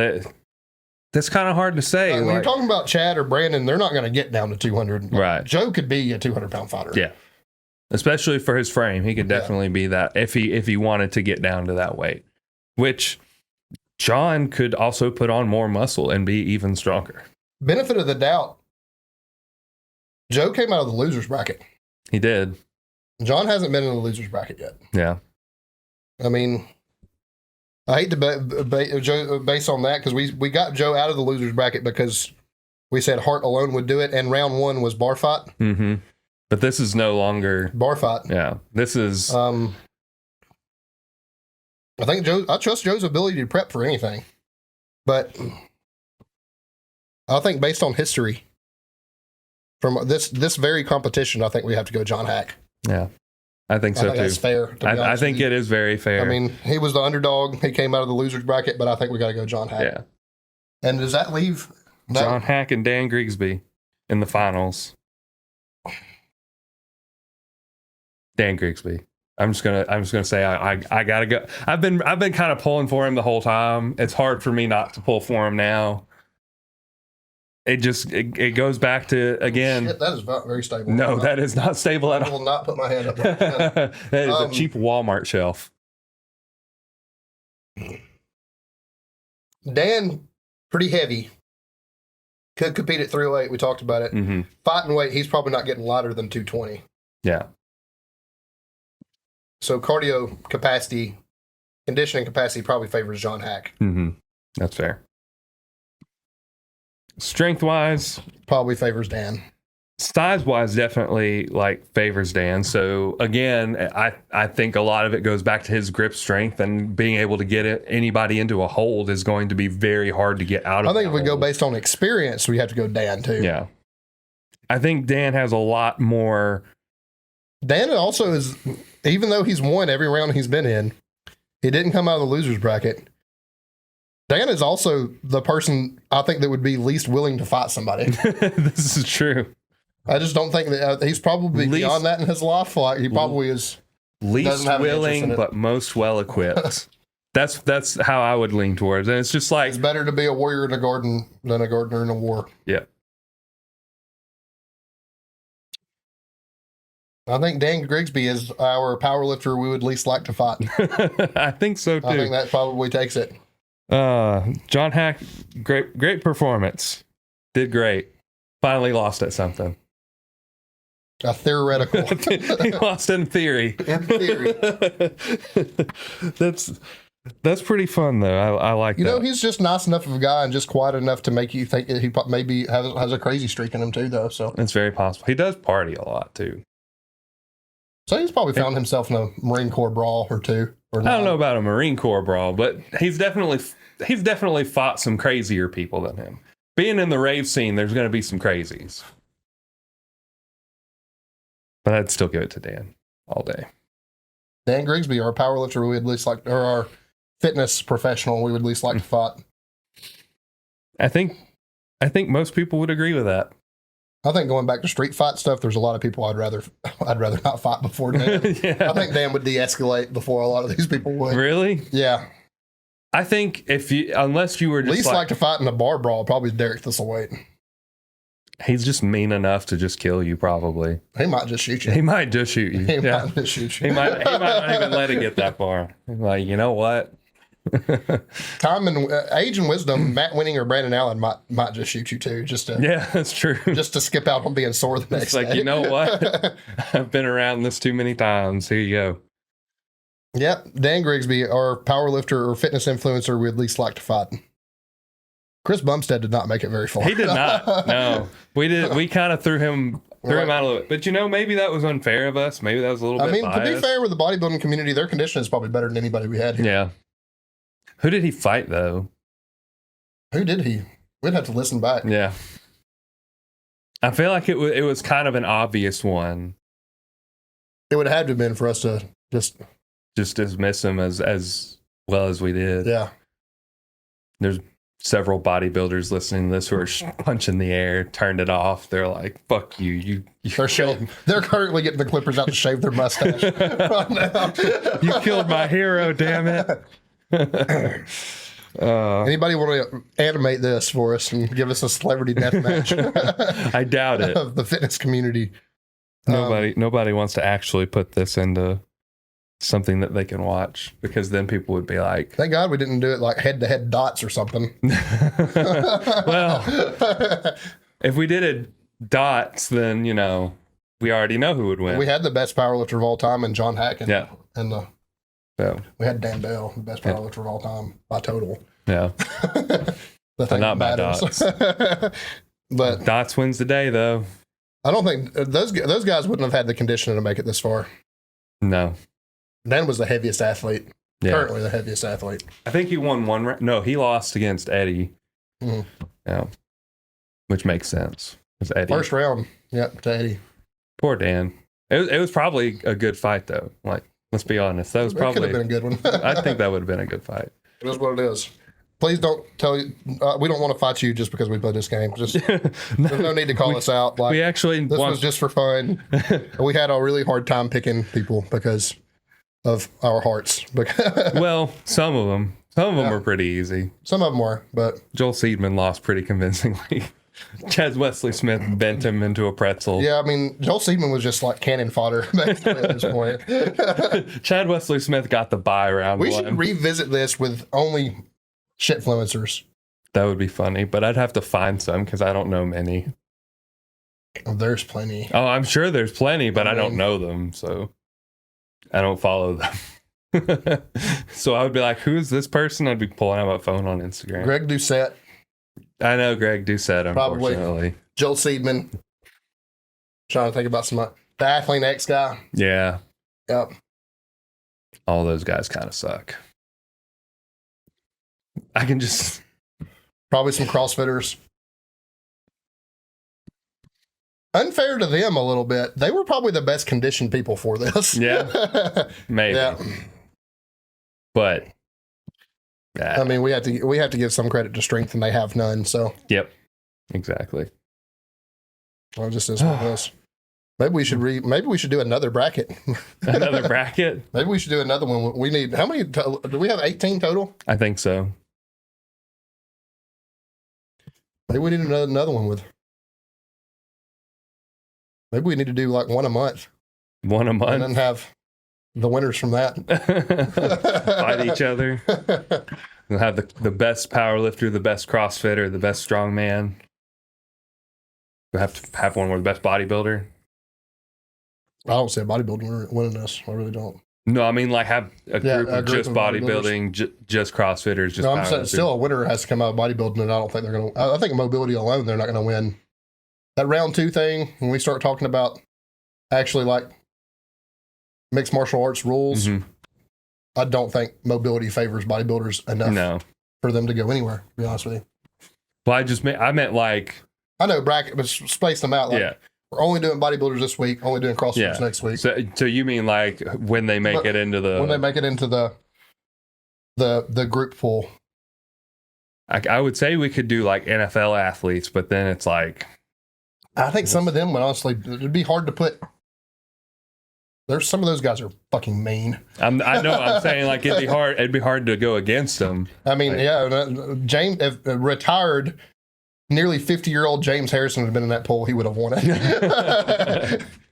that's kind of hard to say. When you're talking about Chad or Brandon, they're not going to get down to 200. Right. Joe could be a 200-pound fighter. Yeah. Especially for his frame. He could definitely be that if he wanted to get down to that weight. Which John could also put on more muscle and be even stronger. Benefit of the doubt, Joe came out of the loser's bracket. He did. John hasn't been in the loser's bracket yet. Yeah. I mean, I hate to Joe based on that because we got Joe out of the loser's bracket because we said Hart alone would do it, and round one was bar fight. Mm-hmm. But this is no longer bar fight. Yeah. This is I trust Joe's ability to prep for anything. But I think based on history from this very competition, I think we have to go John Hack. Yeah. I think so too. That's fair. I think it is very fair. I mean, he was the underdog. He came out of the loser's bracket, but I think we got to go John Hack. Yeah. And does that leave John Hack and Dan Grigsby in the finals? Dan Grigsby. I'm just gonna say I gotta go. I've been kind of pulling for him the whole time. It's hard for me not to pull for him now. It goes back to again. Shit, that is not very stable. No, that is not stable at all. I will not put my hand up. That is a cheap Walmart shelf. Dan, pretty heavy. Could compete at 308. We talked about it. Mm-hmm. Fighting weight, he's probably not getting lighter than 220. Yeah. So cardio capacity, conditioning capacity probably favors John Hack. Mm-hmm. That's fair. Strength-wise, probably favors Dan. Size-wise, definitely favors Dan. So again, I think a lot of it goes back to his grip strength and being able to get anybody into a hold is going to be very hard to get out of. I think if we go based on experience, we have to go Dan too. Yeah, I think Dan has a lot more. Dan also is, even though he's won every round he's been in, he didn't come out of the loser's bracket. Dan is also the person I think that would be least willing to fight somebody. This is true. I just don't think that he's probably beyond that in his life. He probably is least willing, but most well equipped. That's how I would lean towards. And it's just it's better to be a warrior in a garden than a gardener in a war. Yeah. I think Dan Grigsby is our powerlifter we would least like to fight. I think so too. I think that probably takes it. John Hack, great performance. Did great. Finally lost at something. A theoretical. He lost in theory. In theory. That's pretty fun though. I like that. You know, he's just nice enough of a guy and just quiet enough to make you think that he maybe has a crazy streak in him too, though. So it's very possible. He does party a lot too. So he's probably found himself in a Marine Corps brawl or two. Or I don't know about a Marine Corps brawl, but he's definitely fought some crazier people than him. Being in the rave scene, there's going to be some crazies. But I'd still give it to Dan all day. Dan Grigsby, our powerlifter, we at least like, or fitness professional we would least like to fight? I think most people would agree with that. I think going back to street fight stuff, there's a lot of people I'd rather not fight before Dan. Yeah. I think Dan would de-escalate before a lot of these people would. Really? Yeah. I think unless you were just Least like to fight in a bar brawl, probably Derek Thistlethwaite. he's just mean enough to just kill you, probably. He might just shoot you. He might just shoot you. He Yeah. might just shoot you. He might not even let it get that far. Like, you know what? Time and age and wisdom, Matt Winning or Brandon Allen might just shoot you too, just to Yeah, that's true. just to skip out on being sore the next It's like, day. you know what? I've been around this too many times. Here you go. Yep, Dan Grigsby, our power lifter or fitness influencer we'd least like to fight. Chris Bumstead did not make it very far. He did not. No, we did. We kind of threw him out a little bit. But maybe that was unfair of us. Maybe that was a little bit biased. To be fair with the bodybuilding community, their condition is probably better than anybody we had here. Yeah. Who did he fight though? Who did he? We'd have to listen back. Yeah. I feel like it was kind of an obvious one. It would have had to have been for us to just dismiss him as well as we did. Yeah. There's several bodybuilders listening to this who are punching the air, turned it off. They're like, "Fuck you! You They're currently getting the clippers out to shave their mustache right now. You killed my hero! Damn it!" Anybody want to animate this for us and give us a celebrity death match? I doubt it. Of the fitness community. Nobody wants to actually put this into something that they can watch, because then people would be like, Thank God we didn't do it like head-to-head dots or something. well, if we did it dots, then we already know who would win. We had the best powerlifter of all time in John Hack. Yeah. And we had Dan Bell, the best powerlifter of all time by total. Yeah. The thing not by matters. dots. But Dots wins the day, though. I don't think those guys wouldn't have had the conditioning to make it this far. No. Dan was the heaviest athlete. Yeah. Currently the heaviest athlete. I think he won one round. No, he lost against Eddie. Mhm. Yeah. Which makes sense. It's Eddie. First round. Yep, to Eddie. Poor Dan. It was probably a good fight, though. Like, let's be honest. That was It could probably. have been a good one. I think that would have been a good fight. It is what it is. Please don't tell you. We don't want to fight you just because we played this game. Just there's no need to call us out. Like, We actually this was just for fun. We had a really hard time picking people because of our hearts. well, some of them were pretty easy. Some of them were, but Joel Seedman lost pretty convincingly. Chad Wesley Smith bent him into a pretzel. yeah, I mean, Joel Seedman was just like cannon fodder basically at this point. Chad Wesley Smith got the bye round We one. should revisit this with only shitfluencers. That would be funny, but I'd have to find some because I don't know many. Oh, there's plenty. Oh, I'm sure there's plenty, but I don't mean- know them, so I don't follow them. So I would be like, who's this person? I'd be pulling out my phone on Instagram. Greg Doucette, I know Greg Doucette, Probably. unfortunately. Joel Seedman. Trying to think about the Athlete X guy. Yeah, Yep. all those guys kind of suck. I can just... Probably some CrossFitters. Unfair to them a little bit. They were probably the best conditioned people for this. Yeah. Maybe. Yeah. But... I mean, we have to give some credit to strength, and they have none. So Yep. Exactly. well, it just is what it is. Maybe we should do another bracket. Another bracket? Maybe we should do another one. We need how many? Do we have 18 total? I think so. Maybe we need another one with. Maybe we need to do like one a month, One a and then month. have the winners from that Fight each other. We'll have the best power lifter, the best CrossFitter, the best strongman. We'll have to have one with the best bodybuilder. I don't see a bodybuilding winning this. I really don't. No, I mean like have a group a of group just of bodybuilding, just CrossFitters, just No, I'm power saying lifters. still a winner has to come out of bodybuilding, and I don't think they're going to. I think mobility alone, they're not going to win. That round 2 thing, when we start talking about actually like mixed martial arts rules, Mhm. I don't think mobility favors bodybuilders enough No. for them to go anywhere, to be honest with you. Well, I meant like I know bracket, but space them out. Like, yeah. we're only doing bodybuilders this week, only doing CrossFitters Yeah. next week. So you mean like when they make But it into the when they make it into the the group pool. I would say we could do like NFL athletes, but then it's like I think some of them would honestly, it'd be hard to put. There's some of those guys are fucking mean. I know. I'm saying like it'd be hard. It'd be hard to go against them. I mean, James, if retired, nearly 50-year-old James Harrison would have been in that pool. He would have won it.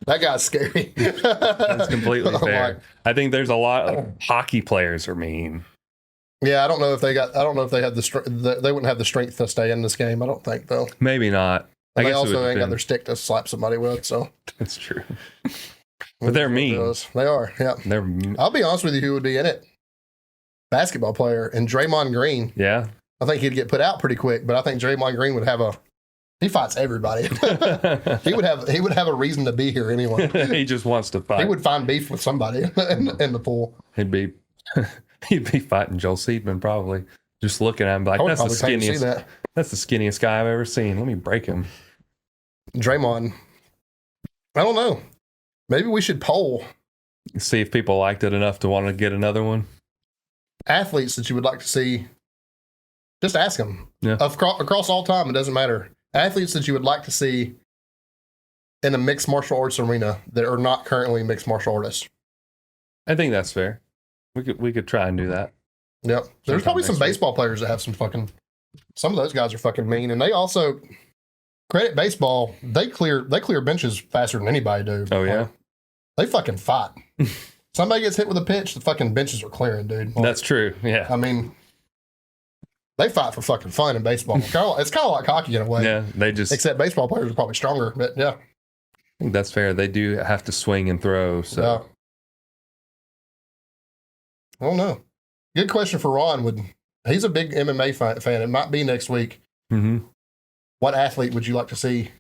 That guy's scary. That's completely fair. Like, I think there's a lot of hockey players are mean. yeah, I don't know if they had they wouldn't have the strength to stay in this game. I don't think though. Maybe not. I They guess also ain't got their stick to slap somebody with. So that's true. But they're mean. They are. Yeah. They're I'll be honest with you, who would be in it? Basketball player and Draymond Green. yeah. I think he'd get put out pretty quick, but I think Draymond Green would have he fights everybody. he would have a reason to be here anyway. He just wants to fight. He would find beef with somebody in the pool. He'd be fighting Joel Seedman probably. Just looking at him like I would that's the probably pay to see skinniest. that. That's the skinniest guy I've ever seen. Let me break him. Draymond. I don't know. Maybe we should poll See if people liked it enough to want to get another one. athletes that you would like to see. Just ask them. Yeah. Across all time, it doesn't matter. Athletes that you would like to see in a mixed martial arts arena that are not currently mixed martial artists. I think that's fair. We could try and do that. Yep. There's Sometime probably some next week. baseball players that have some of those guys are fucking mean. And they also, credit baseball, they clear benches faster than anybody do. Oh yeah, Like, they fucking fight. Somebody gets hit with a pitch, the fucking benches are clearing, dude. Like, that's true. Yeah, I mean, they fight for fucking fun in baseball. It's kind of like hockey in a way. yeah. They just. Except baseball players are probably stronger. But yeah. I think that's fair. They do have to swing and throw. So Yeah. I don't know. Good question for Ron. He's a big MMA fan. It might be next week. Mhm. What athlete would you like to see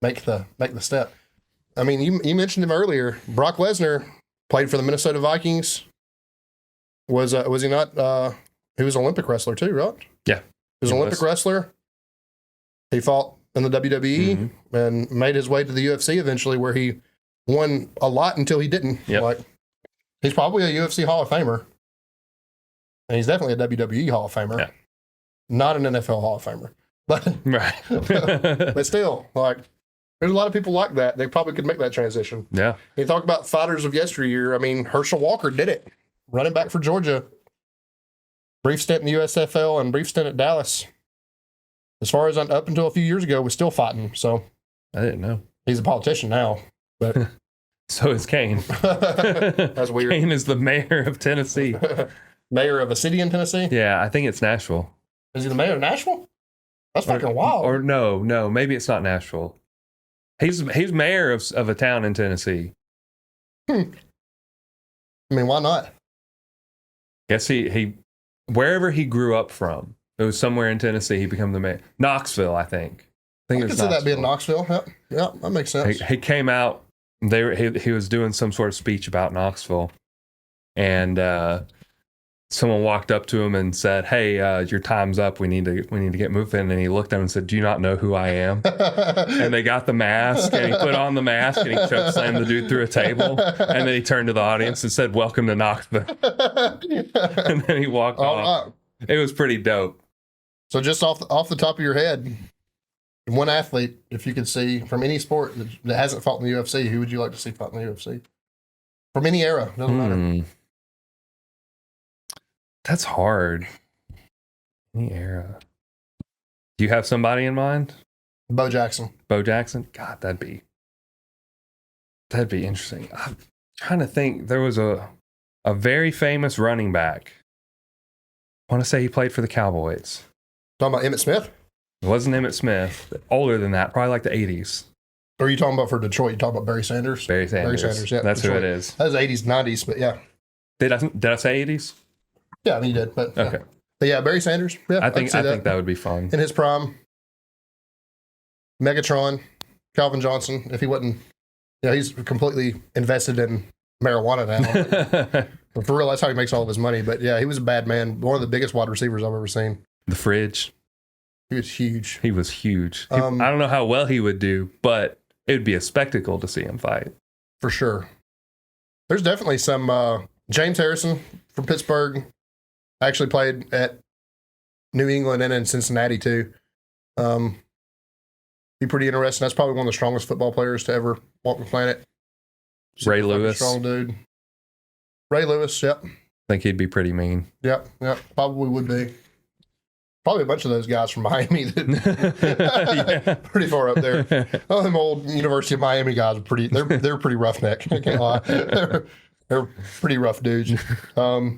make the step? I mean, you mentioned him earlier. Brock Lesnar played for the Minnesota Vikings. Was he not? He was an Olympic wrestler too, right? Yeah, he was he an Olympic was. wrestler. He fought in the WWE Mhm. and made his way to the UFC eventually, where he won a lot until he didn't. Yep. Like, he's probably a UFC Hall of Famer, and he's definitely a WWE Hall of Famer. Yeah. Not an NFL Hall of Famer, but right. but still, like, there's a lot of people like that. They probably could make that transition. Yeah, You talk about fighters of yesteryear. I mean, Herschel Walker did it, running back for Georgia. Brief stint in the USFL and brief stint at Dallas. As far as up until a few years ago, was still fighting. So I didn't know. he's a politician now. But So is Kane. that's weird. Kane is the mayor of Tennessee. Mayor of a city in Tennessee. Yeah, I think it's Nashville. Is he the mayor of Nashville? That's fucking wild. Or no, maybe it's not Nashville. He's mayor of a town in Tennessee. I mean, why not? Guess he wherever he grew up from. It was somewhere in Tennessee. He became the mayor. Knoxville, I think. I think I it could was see that being Knoxville. Yeah, that makes sense. He came out. He was doing some sort of speech about Knoxville, and someone walked up to him and said, "Hey, your time's up. We need to get moving." And he looked at him and said, "Do you not know who I am?" And they got the mask, and he put on the mask, and he choke slammed the dude through a table, and then he turned to the audience and said, "Welcome to Knoxville." And then he walked All off. right. It was pretty dope. So just off the top of your head, one athlete, if you could see from any sport that hasn't fought in the UFC, who would you like to see fight in the UFC? From any era, doesn't matter. Hmm. That's hard. Any era. Do you have somebody in mind? Bo Jackson. Bo Jackson? God, that'd be interesting. I'm trying to think. There was a very famous running back. I want to say he played for the Cowboys. Talking about Emmitt Smith? It wasn't Emmitt Smith. Older than that, probably like the 80s. Or are you talking about for Detroit? You talking about Barry Sanders? Barry Sanders. yeah. That's Detroit. who it is. That was 80s, 90s, but yeah. Did I say 80s? Yeah, I mean, you did. But, Okay. But yeah, Barry Sanders. Yeah, I think could see that would be fun. in his prime. Megatron, Calvin Johnson, if he wasn't, he's completely invested in marijuana now. For real, that's how he makes all of his money. But yeah, he was a bad man. One of the biggest wide receivers I've ever seen. The Fridge. He was huge. He was huge. I Um, don't know how well he would do, but it would be a spectacle to see him fight. For sure. There's definitely some James Harrison from Pittsburgh. I actually played at New England and in Cincinnati too. Be pretty interesting. That's probably one of the strongest football players to ever walk the planet. Ray Super fucking Lewis. strong dude. Ray Lewis. Yep. I think he'd be pretty mean. Yep. Probably would be. Probably a bunch of those guys from Miami that pretty far up there. Oh, them old University of Miami guys are pretty. They're pretty roughneck. I can't lie. They're pretty rough dudes. I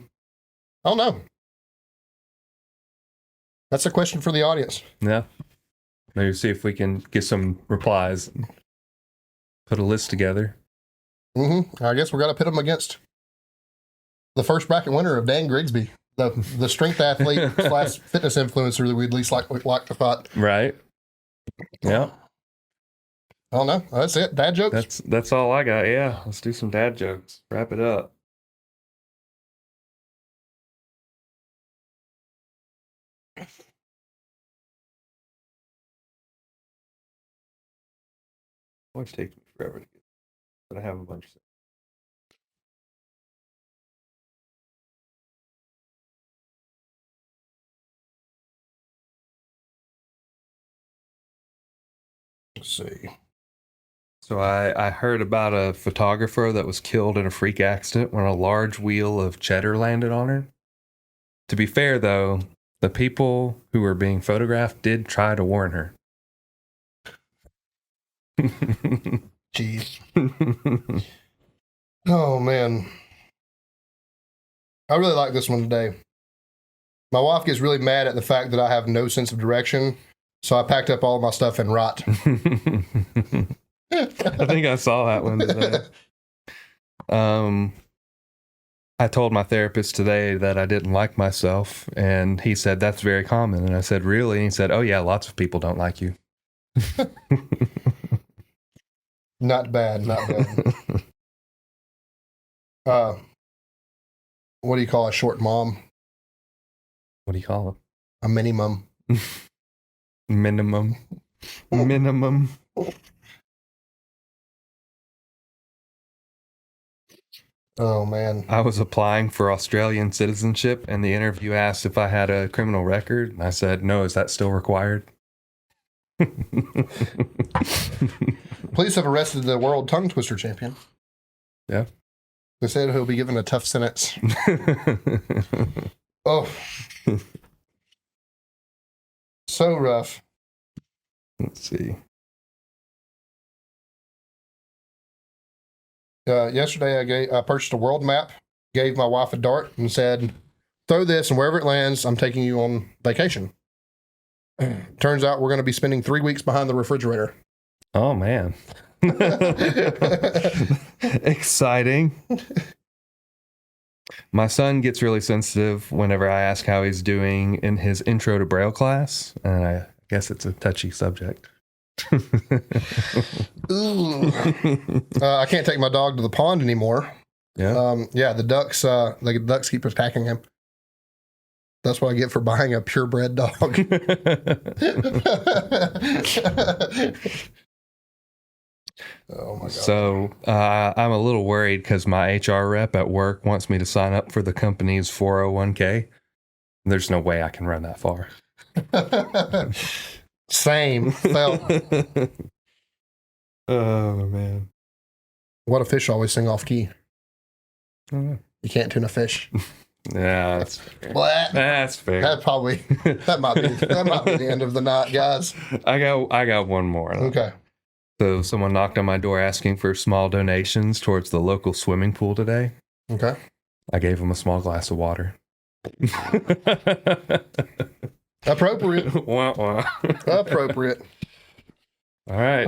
don't know. That's a question for the audience. Yeah. Maybe see if we can get some replies. Put a list together. I guess we're gonna pit them against the first bracket winner of Dan Grigsby, the strength athlete / fitness influencer that we'd at least like to thought. Right. Yeah. I don't know. That's it. Dad jokes. That's all I got. Yeah. Let's do some dad jokes. Wrap it up. Always takes me forever to get, but I have a bunch of. Let's see. So I heard about a photographer that was killed in a freak accident when a large wheel of cheddar landed on her. To be fair, though, the people who were being photographed did try to warn her. Jeez. Oh man. I really like this one today. My wife gets really mad at the fact that I have no sense of direction, so I packed up all my stuff and rot. I think I saw that one today. I told my therapist today that I didn't like myself, and he said, "That's very common." And I said, "Really?" And he said, "Oh yeah, lots of people don't like you." Not bad. What do you call a short mom? What do you call A minimum. it? Minimum. Oh man. I was applying for Australian citizenship, and the interview asked if I had a criminal record. And I said, "No, is that still required?" Police have arrested the world tongue twister champion. Yeah. They said he'll be given a tough sentence. Oh. So rough. Let's see. Yesterday, I purchased a world map, gave my wife a dart, and said, "Throw this, and wherever it lands, I'm taking you on vacation." Turns out we're going to be spending 3 weeks behind the refrigerator. Oh, man. Exciting. My son gets really sensitive whenever I ask how he's doing in his intro to Braille class, and I guess it's a touchy subject. Ooh. I can't take my dog to the pond anymore. Yeah. The ducks keep attacking him. That's what I get for buying a purebred dog. Oh my god. So I'm a little worried because my HR rep at work wants me to sign up for the company's 401k. There's no way I can run that far. Same. Felt. Oh man. What a fish always sing off key. You can't tune a fish. Yeah, that's fair. Blah. That's fair. That might be the end of the night, guys. I got one more. Okay. So someone knocked on my door asking for small donations towards the local swimming pool today. Okay. I gave him a small glass of water. Appropriate. Wah, wah. Appropriate. All right.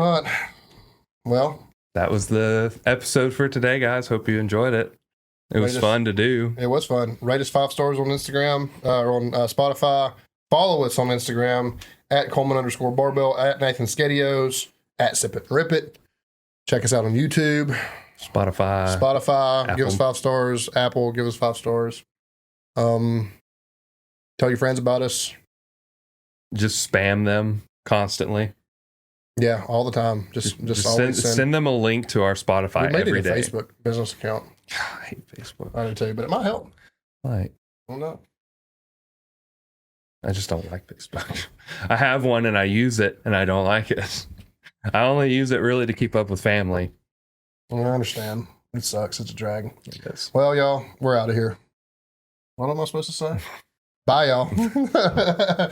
Well, That was the episode for today, guys. Hope you enjoyed it. It was fun to do. it was fun. Rate us 5 stars on Instagram or on Spotify. Follow us on Instagram at Coleman_Barbell, at Nathan Skedios, at Sip It and Rip It. Check us out on YouTube, Spotify. Spotify. Give us Apple. 5 stars. Apple, give us 5 stars. Tell your friends about us. Just spam them constantly. Yeah, all the time. Just always send them a link to our Spotify We made every it a day. Facebook business account. I hate Facebook. I do too, but it might help. Like, I don't know. I just don't like Big Splash. I have one and I use it and I don't like it. I only use it really to keep up with family. I understand. It sucks. It's a drag. It is. Well, y'all, we're out of here. What am I supposed to say? Bye, y'all.